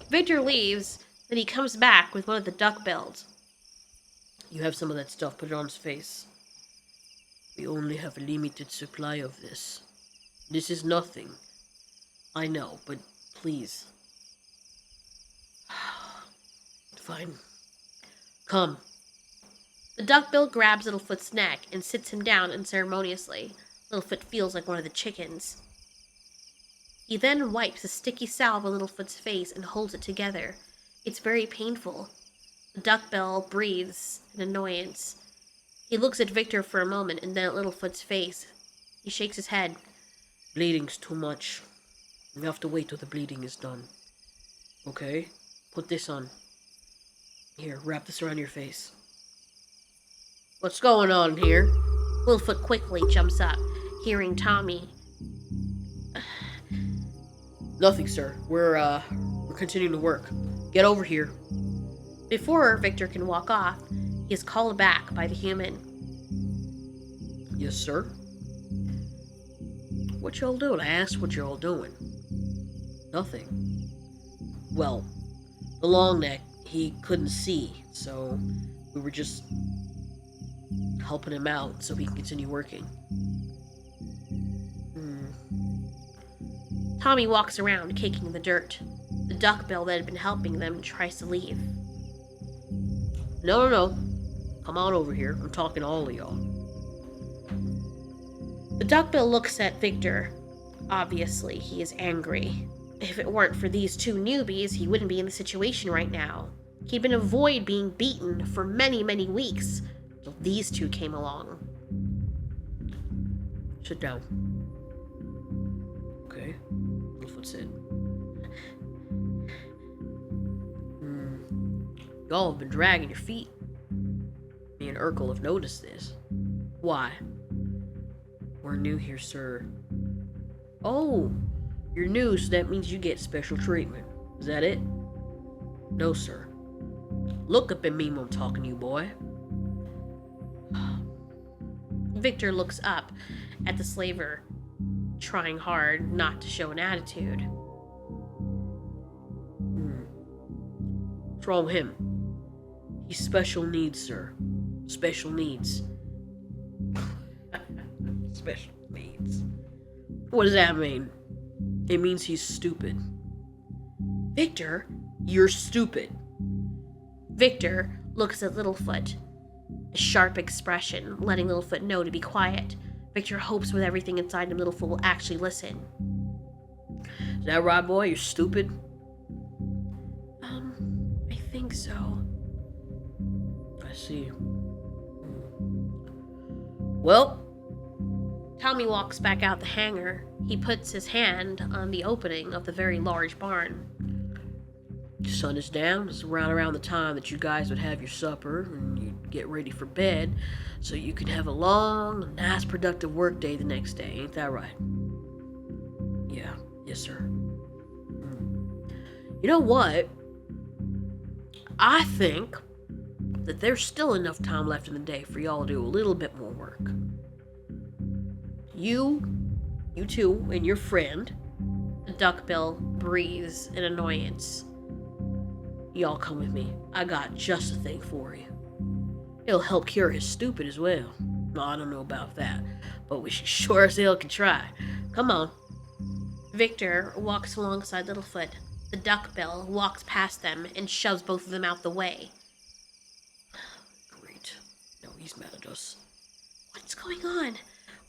Victor leaves, then he comes back with one of the duck bills. You have some of that stuff, put it on his face. We only have a limited supply of this. This is nothing. I know, but please. Fine. Come. The duckbill grabs Littlefoot's neck and sits him down unceremoniously. Littlefoot feels like one of the chickens. He then wipes a sticky salve on Littlefoot's face and holds it together. It's very painful. The duckbill breathes in annoyance. He looks at Victor for a moment and then at Littlefoot's face. He shakes his head. Bleeding's too much. You have to wait till the bleeding is done. Okay? Put this on. Here, wrap this around your face. What's going on here? Littlefoot quickly jumps up, hearing Tommy. Nothing, sir. We're continuing to work. Get over here. Before Victor can walk off, he is called back by the human. Yes, sir? What y'all doing? I asked what y'all doing. Nothing. Well, the long neck, he couldn't see, so we were just helping him out so he can continue working. Tommy walks around, kicking the dirt. The duckbill that had been helping them tries to leave. No. Come on over here. I'm talking to all of y'all. The duckbill looks at Victor. Obviously, he is angry. If it weren't for these two newbies, he wouldn't be in the situation right now. He'd been avoiding being beaten for many, many weeks until these two came along. Sit down. Okay. Littlefoot said. Y'all have been dragging your feet. Me and Urkel have noticed this. Why? We're new here, sir. Oh, you're new, so that means you get special treatment. Is that it? No, sir. Look up at me when I'm talking to you, boy. Victor looks up at the slaver, trying hard not to show an attitude. What's wrong with him? He's special needs, sir. Special needs. Special needs. What does that mean? It means he's stupid. Victor? You're stupid. Victor looks at Littlefoot. A sharp expression, letting Littlefoot know to be quiet. Victor hopes with everything inside him Littlefoot will actually listen. Is that right, boy? You're stupid? I think so. I see. Well, Tommy walks back out the hangar. He puts his hand on the opening of the very large barn. the sun is down. It's around the time that you guys would have your supper and you'd get ready for bed so you can have a long, nice, productive work day the next day. Ain't that right? Yeah. Yes, sir. You know what? I think that there's still enough time left in the day for y'all to do a little bit more work. You two, and your friend, The duckbill breathes in annoyance. y'all come with me. I got just a thing for you. It'll help cure his stupid as well. No, I don't know about that, but we sure as hell can try. Come on. Victor walks alongside Littlefoot. The duckbill walks past them and shoves both of them out the way. Great. Now he's mad at us. What's going on?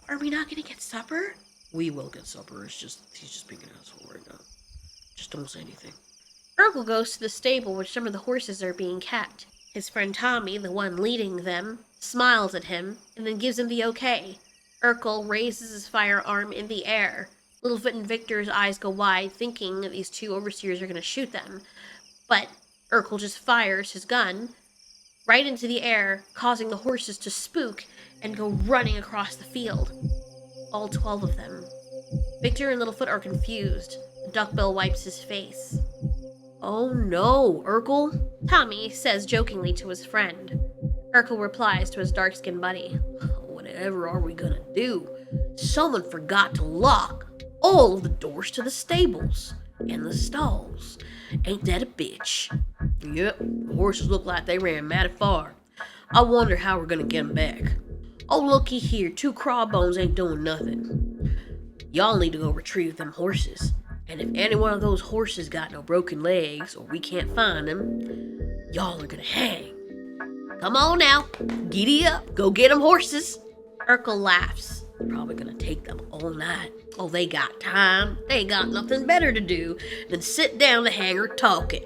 Are we not going to get supper? We will get supper. He's just being an asshole right now. Just don't say anything. Urkel goes to the stable where some of the horses are being kept. His friend Tommy, the one leading them, smiles at him and then gives him the okay. Urkel raises his firearm in the air. Littlefoot and Victor's eyes go wide, thinking that these two overseers are going to shoot them. But Urkel just fires his gun right into the air, causing the horses to spook and go running across the field. All 12 of them. Victor and Littlefoot are confused. The duckbill wipes his face. Oh no, Urkel? Tommy says jokingly to his friend. Urkel replies to his dark-skinned buddy. Whatever are we gonna do? Someone forgot to lock all of the doors to the stables and the stalls. Ain't that a bitch? Yep, the horses look like they ran mighty far. I wonder how we're gonna get them back. Oh, looky here, 2 crawbones ain't doing nothing. Y'all need to go retrieve them horses. And if any one of those horses got no broken legs or we can't find them, y'all are gonna hang. Come on now, giddy up, go get them horses. Urkel laughs. Probably gonna take them all night. Oh, they got time. They ain't got nothing better to do than sit down the hangar talking.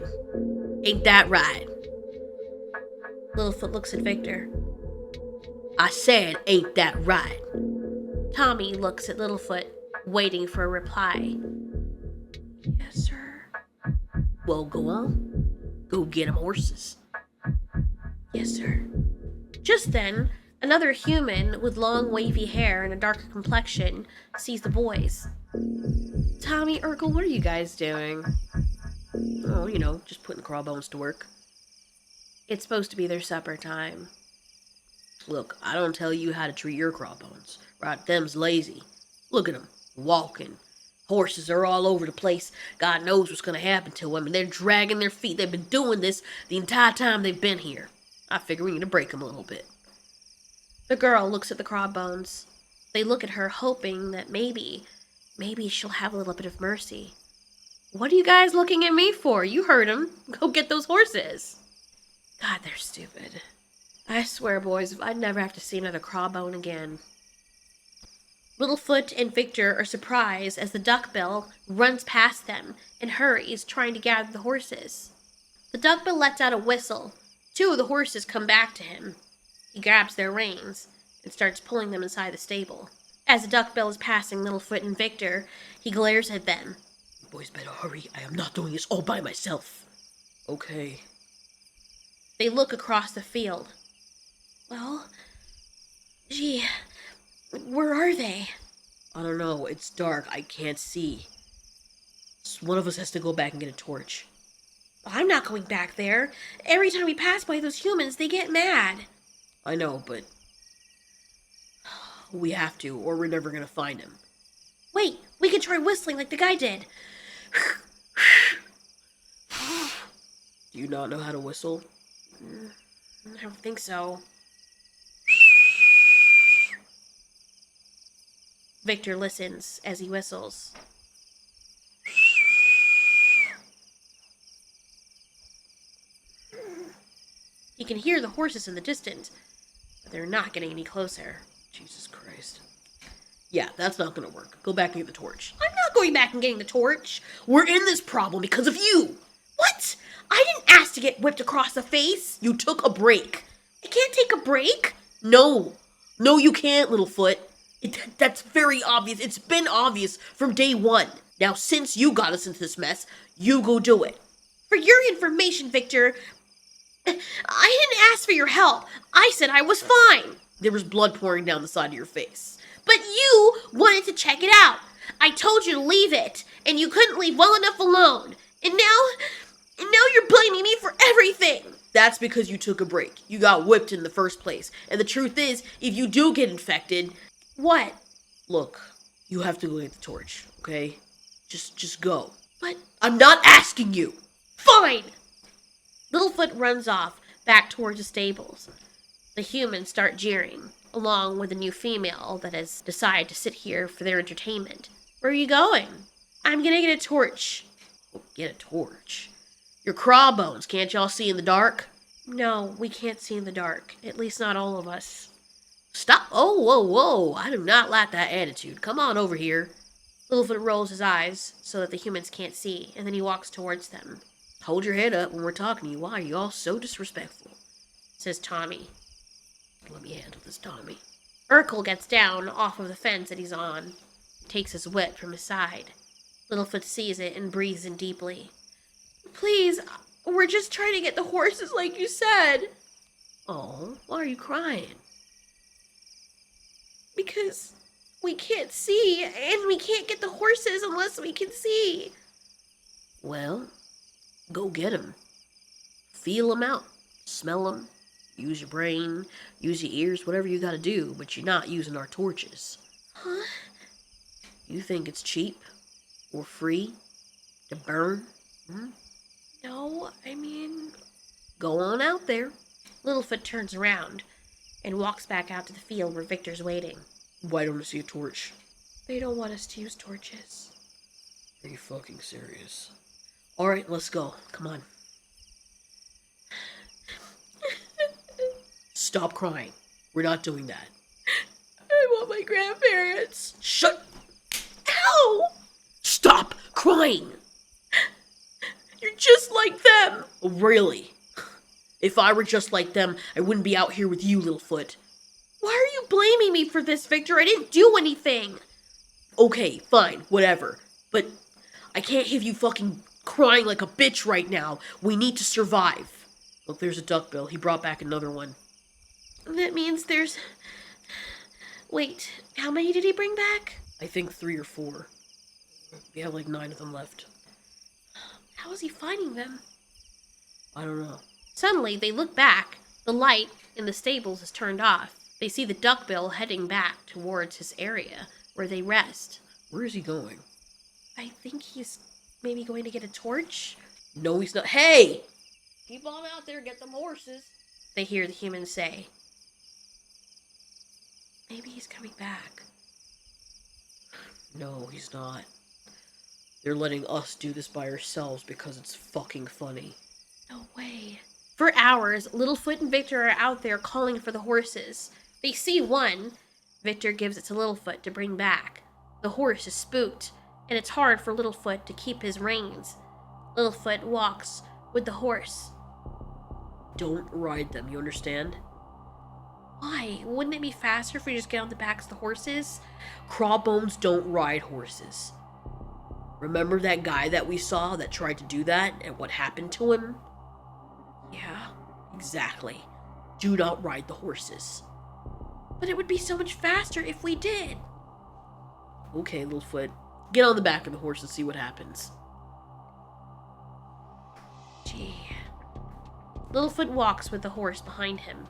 Ain't that right? Littlefoot looks at Victor. I said, ain't that right? Tommy looks at Littlefoot, waiting for a reply. Yes, sir. Well, go on. Go get 'em horses. Yes, sir. Just then, another human with long wavy hair and a darker complexion sees the boys. Tommy, Urkel, what are you guys doing? Oh, just putting the crawbones to work. It's supposed to be their supper time. Look, I don't tell you how to treat your crawbones. Right, them's lazy. Look at 'em, walking. Horses are all over the place. God knows what's gonna happen to them, and they're dragging their feet. They've been doing this the entire time they've been here. I figure we need to break them a little bit. The girl looks at the crawbones. They look at her, hoping that maybe she'll have a little bit of mercy. What are you guys looking at me for? You heard him. Go get those horses. God, they're stupid. I swear, boys, I'd never have to see another crawbone again. Littlefoot and Victor are surprised as the duckbill runs past them and hurries, trying to gather the horses. The duckbill lets out a whistle. 2 of the horses come back to him. He grabs their reins and starts pulling them inside the stable. As the duckbill is passing Littlefoot and Victor, he glares at them. You boys better hurry. I am not doing this all by myself. Okay. They look across the field. Well, gee, where are they? I don't know. It's dark. I can't see. So one of us has to go back and get a torch. I'm not going back there. Every time we pass by those humans, they get mad. I know, but we have to, or we're never gonna find him. Wait, we can try whistling like the guy did. Do you not know how to whistle? I don't think so. Victor listens as he whistles. He can hear the horses in the distance, but they're not getting any closer. Jesus Christ. Yeah, that's not gonna work. Go back and get the torch. I'm not going back and getting the torch. We're in this problem because of you! What? I didn't ask to get whipped across the face. You took a break. I can't take a break? No, you can't, Littlefoot. That's very obvious. It's been obvious from day one. Now, since you got us into this mess, you go do it. For your information, Victor, I didn't ask for your help. I said I was fine. There was blood pouring down the side of your face. But you wanted to check it out. I told you to leave it, and you couldn't leave well enough alone. And now you're blaming me for everything. That's because you took a break. You got whipped in the first place. And the truth is, if you do get infected... What? Look, you have to go get the torch, okay? Just go. But I'm not asking you. Fine! Littlefoot runs off, back towards the stables. The humans start jeering, along with a new female that has decided to sit here for their entertainment. Where are you going? I'm gonna get a torch. Oh, get a torch? Your crawbones, can't y'all see in the dark? No, we can't see in the dark. At least not all of us. Stop! Oh, whoa. I do not like that attitude. Come on over here. Littlefoot rolls his eyes so that the humans can't see, and then he walks towards them. Hold your head up when we're talking to you. Why are you all so disrespectful? Says Tommy. Let me handle this, Tommy. Urkel gets down off of the fence that he's on, takes his whip from his side. Littlefoot sees it and breathes in deeply. Please, we're just trying to get the horses like you said. Oh, why are you crying? Because we can't see, and we can't get the horses unless we can see. Well, go get them. Feel them out. Smell them. Use your brain. Use your ears. Whatever you gotta do, but you're not using our torches. Huh? You think it's cheap? Or free? To burn? No, I mean... Go on out there. Littlefoot turns around and walks back out to the field where Victor's waiting. Why don't I see a torch? They don't want us to use torches. Are you fucking serious? Alright, let's go. Come on. Stop crying. We're not doing that. I want my grandparents. Shut! Ow! Stop crying! You're just like them. Really? If I were just like them, I wouldn't be out here with you, Littlefoot. Why are you blaming me for this, Victor? I didn't do anything. Okay, fine, whatever. But I can't have you fucking crying like a bitch right now. We need to survive. Look, there's a duckbill. He brought back another one. That means there's... Wait, how many did he bring back? I think 3 or 4. We have like 9 of them left. How is he finding them? I don't know. Suddenly, they look back. The light in the stables is turned off. They see the duckbill heading back towards his area, where they rest. Where is he going? I think he's maybe going to get a torch? No, he's not. Hey! Keep on out there, get them horses. They hear the humans say. Maybe he's coming back. No, he's not. They're letting us do this by ourselves because it's fucking funny. No way. For hours, Littlefoot and Victor are out there calling for the horses. They see one. Victor gives it to Littlefoot to bring back. The horse is spooked, and it's hard for Littlefoot to keep his reins. Littlefoot walks with the horse. Don't ride them, you understand? Why? Wouldn't it be faster if we just get on the backs of the horses? Crawbones don't ride horses. Remember that guy that we saw that tried to do that and what happened to him? Yeah. Exactly. Do not ride the horses. But it would be so much faster if we did. Okay, Littlefoot. Get on the back of the horse and see what happens. Gee. Littlefoot walks with the horse behind him.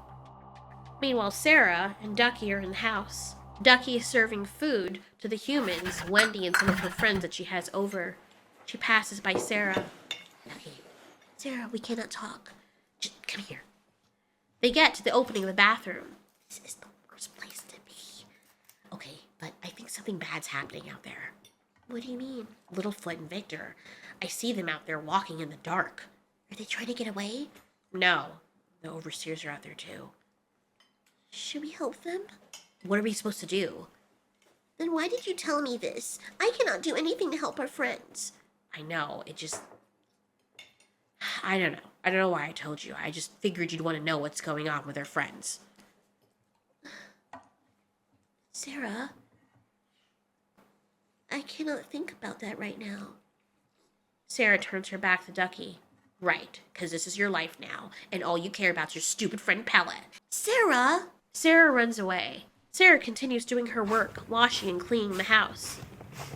Meanwhile, Cera and Ducky are in the house. Ducky is serving food to the humans, Wendy and some of her friends that she has over. She passes by Cera. Ducky, Cera, we cannot talk. Just come here. They get to the opening of the bathroom. This is the worst place to be. Okay, but I think something bad's happening out there. What do you mean? Littlefoot and Victor. I see them out there walking in the dark. Are they trying to get away? No. The overseers are out there too. Should we help them? What are we supposed to do? Then why did you tell me this? I cannot do anything to help our friends. I know, I don't know. I don't know why I told you. I just figured you'd want to know what's going on with our friends. Cera, I cannot think about that right now. Cera turns her back to Ducky. Right, because this is your life now, and all you care about is your stupid friend Pella. Cera! Cera runs away. Cera continues doing her work, washing and cleaning the house.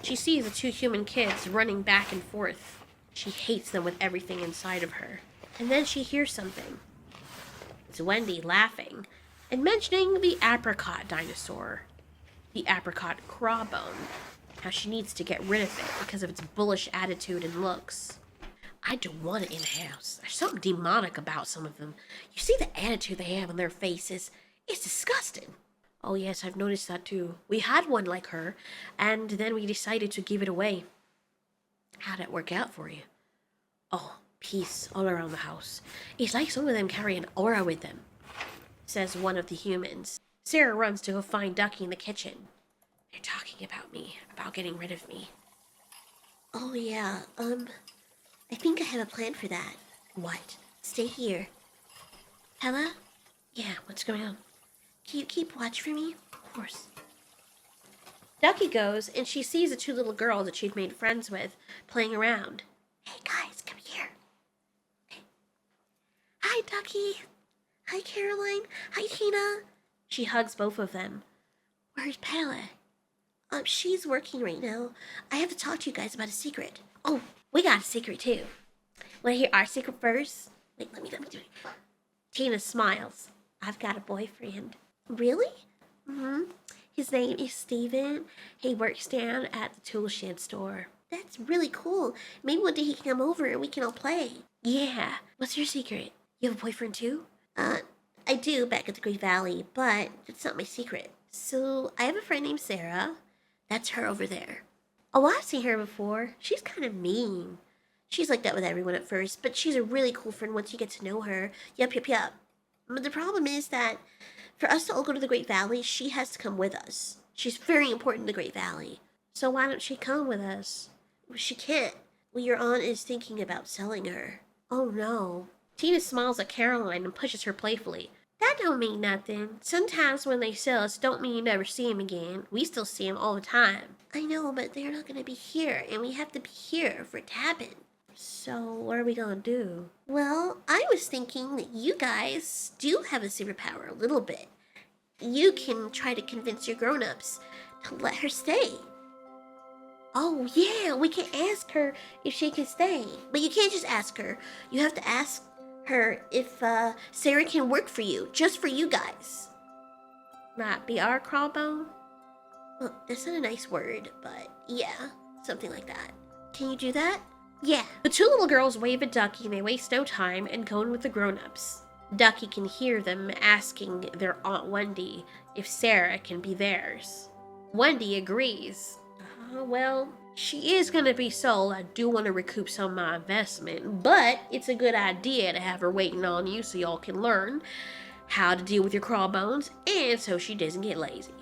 She sees the 2 human kids running back and forth. She hates them with everything inside of her. And then she hears something. It's Wendy laughing and mentioning the apricot dinosaur. The apricot crawbone. How she needs to get rid of it because of its bullish attitude and looks. I don't want it in the house. There's something demonic about some of them. You see the attitude they have on their faces? It's disgusting. Oh yes, I've noticed that too. We had one like her, and then we decided to give it away. How'd it work out for you? Oh, peace all around the house. It's like some of them carry an aura with them, says one of the humans. Cera runs to go find Ducky in the kitchen. They're talking about me, about getting rid of me. Oh yeah, I think I have a plan for that. What? Stay here. Pella? Yeah, what's going on? Can you keep watch for me? Of course. Ducky goes, and she sees the 2 little girls that she'd made friends with, playing around. Hey guys, come here. Okay. Hi, Ducky. Hi, Caroline. Hi, Tina. She hugs both of them. Where's Pella? She's working right now. I have to talk to you guys about a secret. Oh, we got a secret too. Want to hear our secret first? Wait, let me do it. Tina smiles. I've got a boyfriend. Really? Mm-hmm. His name is Steven. He works down at the tool shed store. That's really cool. Maybe one day he can come over and we can all play. Yeah. What's your secret? You have a boyfriend too? I do back at the Great Valley, but it's not my secret. So, I have a friend named Cera. That's her over there. Oh, I've seen her before. She's kind of mean. She's like that with everyone at first, but she's a really cool friend once you get to know her. Yup. But the problem is that for us to all go to the Great Valley, she has to come with us. She's very important in the Great Valley. So why don't she come with us? Well, she can't. Well, your aunt is thinking about selling her. Oh no. Tina smiles at Caroline and pushes her playfully. That don't mean nothing. Sometimes when they sell us, don't mean you never see him again. We still see him all the time. I know, but they're not gonna be here, and we have to be here for it to happen. So, what are we gonna do? Well, I was thinking that you guys do have a superpower a little bit. You can try to convince your grown-ups to let her stay. Oh, yeah, we can ask her if she can stay. But you can't just ask her. You have to ask her if Cera can work for you, just for you guys. Not be our crawbone? Well, that's not a nice word, but yeah, something like that. Can you do that? Yeah. The two little girls wave at Ducky and they waste no time and go in with the grown-ups. Ducky can hear them asking their Aunt Wendy if Cera can be theirs. Wendy agrees. Well, she is going to be sold. I do want to recoup some of my investment, but it's a good idea to have her waiting on you so y'all can learn how to deal with your crawbones and so she doesn't get lazy.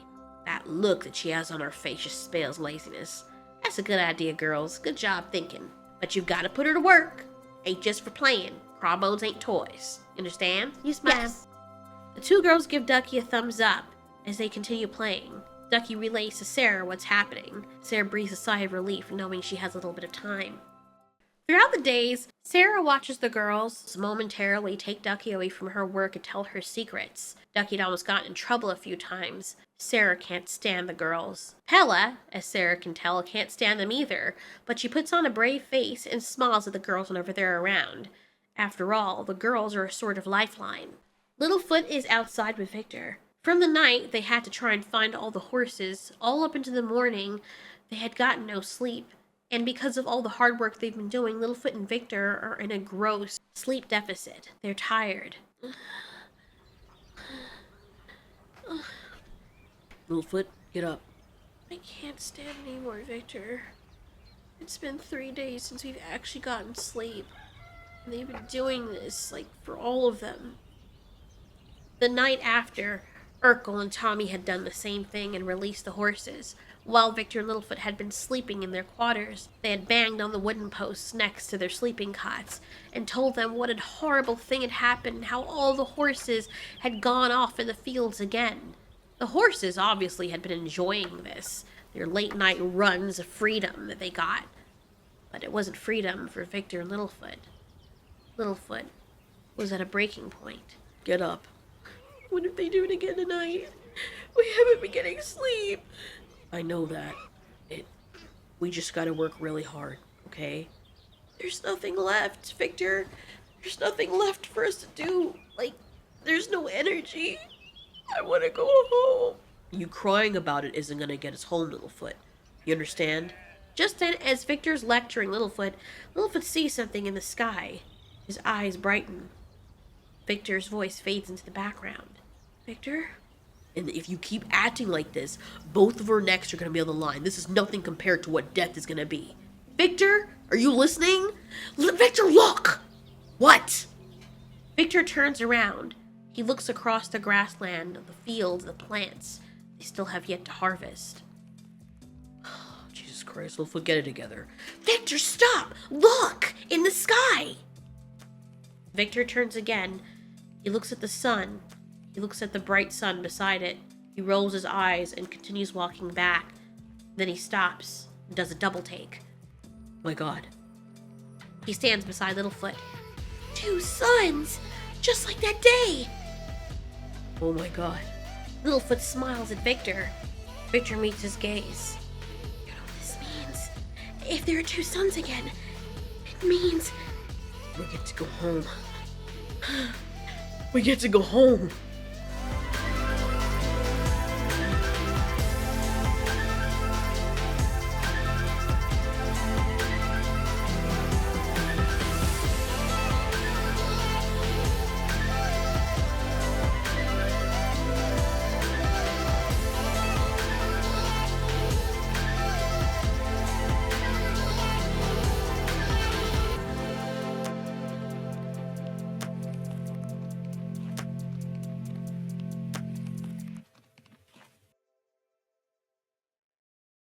That look that she has on her face just spells laziness. That's a good idea, girls. Good job thinking. But you've got to put her to work. Ain't just for playing. Crawbones ain't toys. Understand? Yes, ma'am. Yes. The two girls give Ducky a thumbs up as they continue playing. Ducky relays to Cera what's happening. Cera breathes a sigh of relief knowing she has a little bit of time. Throughout the days, Cera watches the girls momentarily take Ducky away from her work and tell her secrets. Ducky had almost gotten in trouble a few times. Cera can't stand the girls. Pella, as Cera can tell, can't stand them either, but she puts on a brave face and smiles at the girls whenever they're around. After all, the girls are a sort of lifeline. Littlefoot is outside with Victor. From the night they had to try and find all the horses, all up into the morning, they had gotten no sleep. And because of all the hard work they've been doing, Littlefoot and Victor are in a gross sleep deficit. They're tired. Littlefoot, get up. I can't stand anymore, Victor. It's been 3 days since we've actually gotten sleep. And they've been doing this, for all of them. The night after, Urkel and Tommy had done the same thing and released the horses. While Victor and Littlefoot had been sleeping in their quarters, they had banged on the wooden posts next to their sleeping cots and told them what a horrible thing had happened and how all the horses had gone off in the fields again. The horses obviously had been enjoying this, their late-night runs of freedom that they got. But it wasn't freedom for Victor and Littlefoot. Littlefoot was at a breaking point. Get up. What if they do it again tonight? We haven't been getting sleep. I know that. We just gotta work really hard, okay? There's nothing left, Victor. There's nothing left for us to do. There's no energy. I want to go home. You crying about it isn't gonna get us home, Littlefoot. You understand? Just then, as Victor's lecturing Littlefoot sees something in the sky. His eyes brighten. Victor's voice fades into the background. Victor? And if you keep acting like this, both of our necks are going to be on the line. This is nothing compared to what death is going to be. Victor, are you listening? Victor, look! What? Victor turns around. He looks across the grassland, the fields, the plants. They still have yet to harvest. Oh, Jesus Christ, Littlefoot, get it together. Victor, stop! Look! In the sky! Victor turns again. He looks at the sun. He looks at the bright sun beside it. He rolls his eyes and continues walking back. Then he stops and does a double take. My God. He stands beside Littlefoot. 2 suns! Just like that day! Oh my God. Littlefoot smiles at Victor. Victor meets his gaze. You know what this means? If there are 2 suns again, it means we get to go home. We get to go home.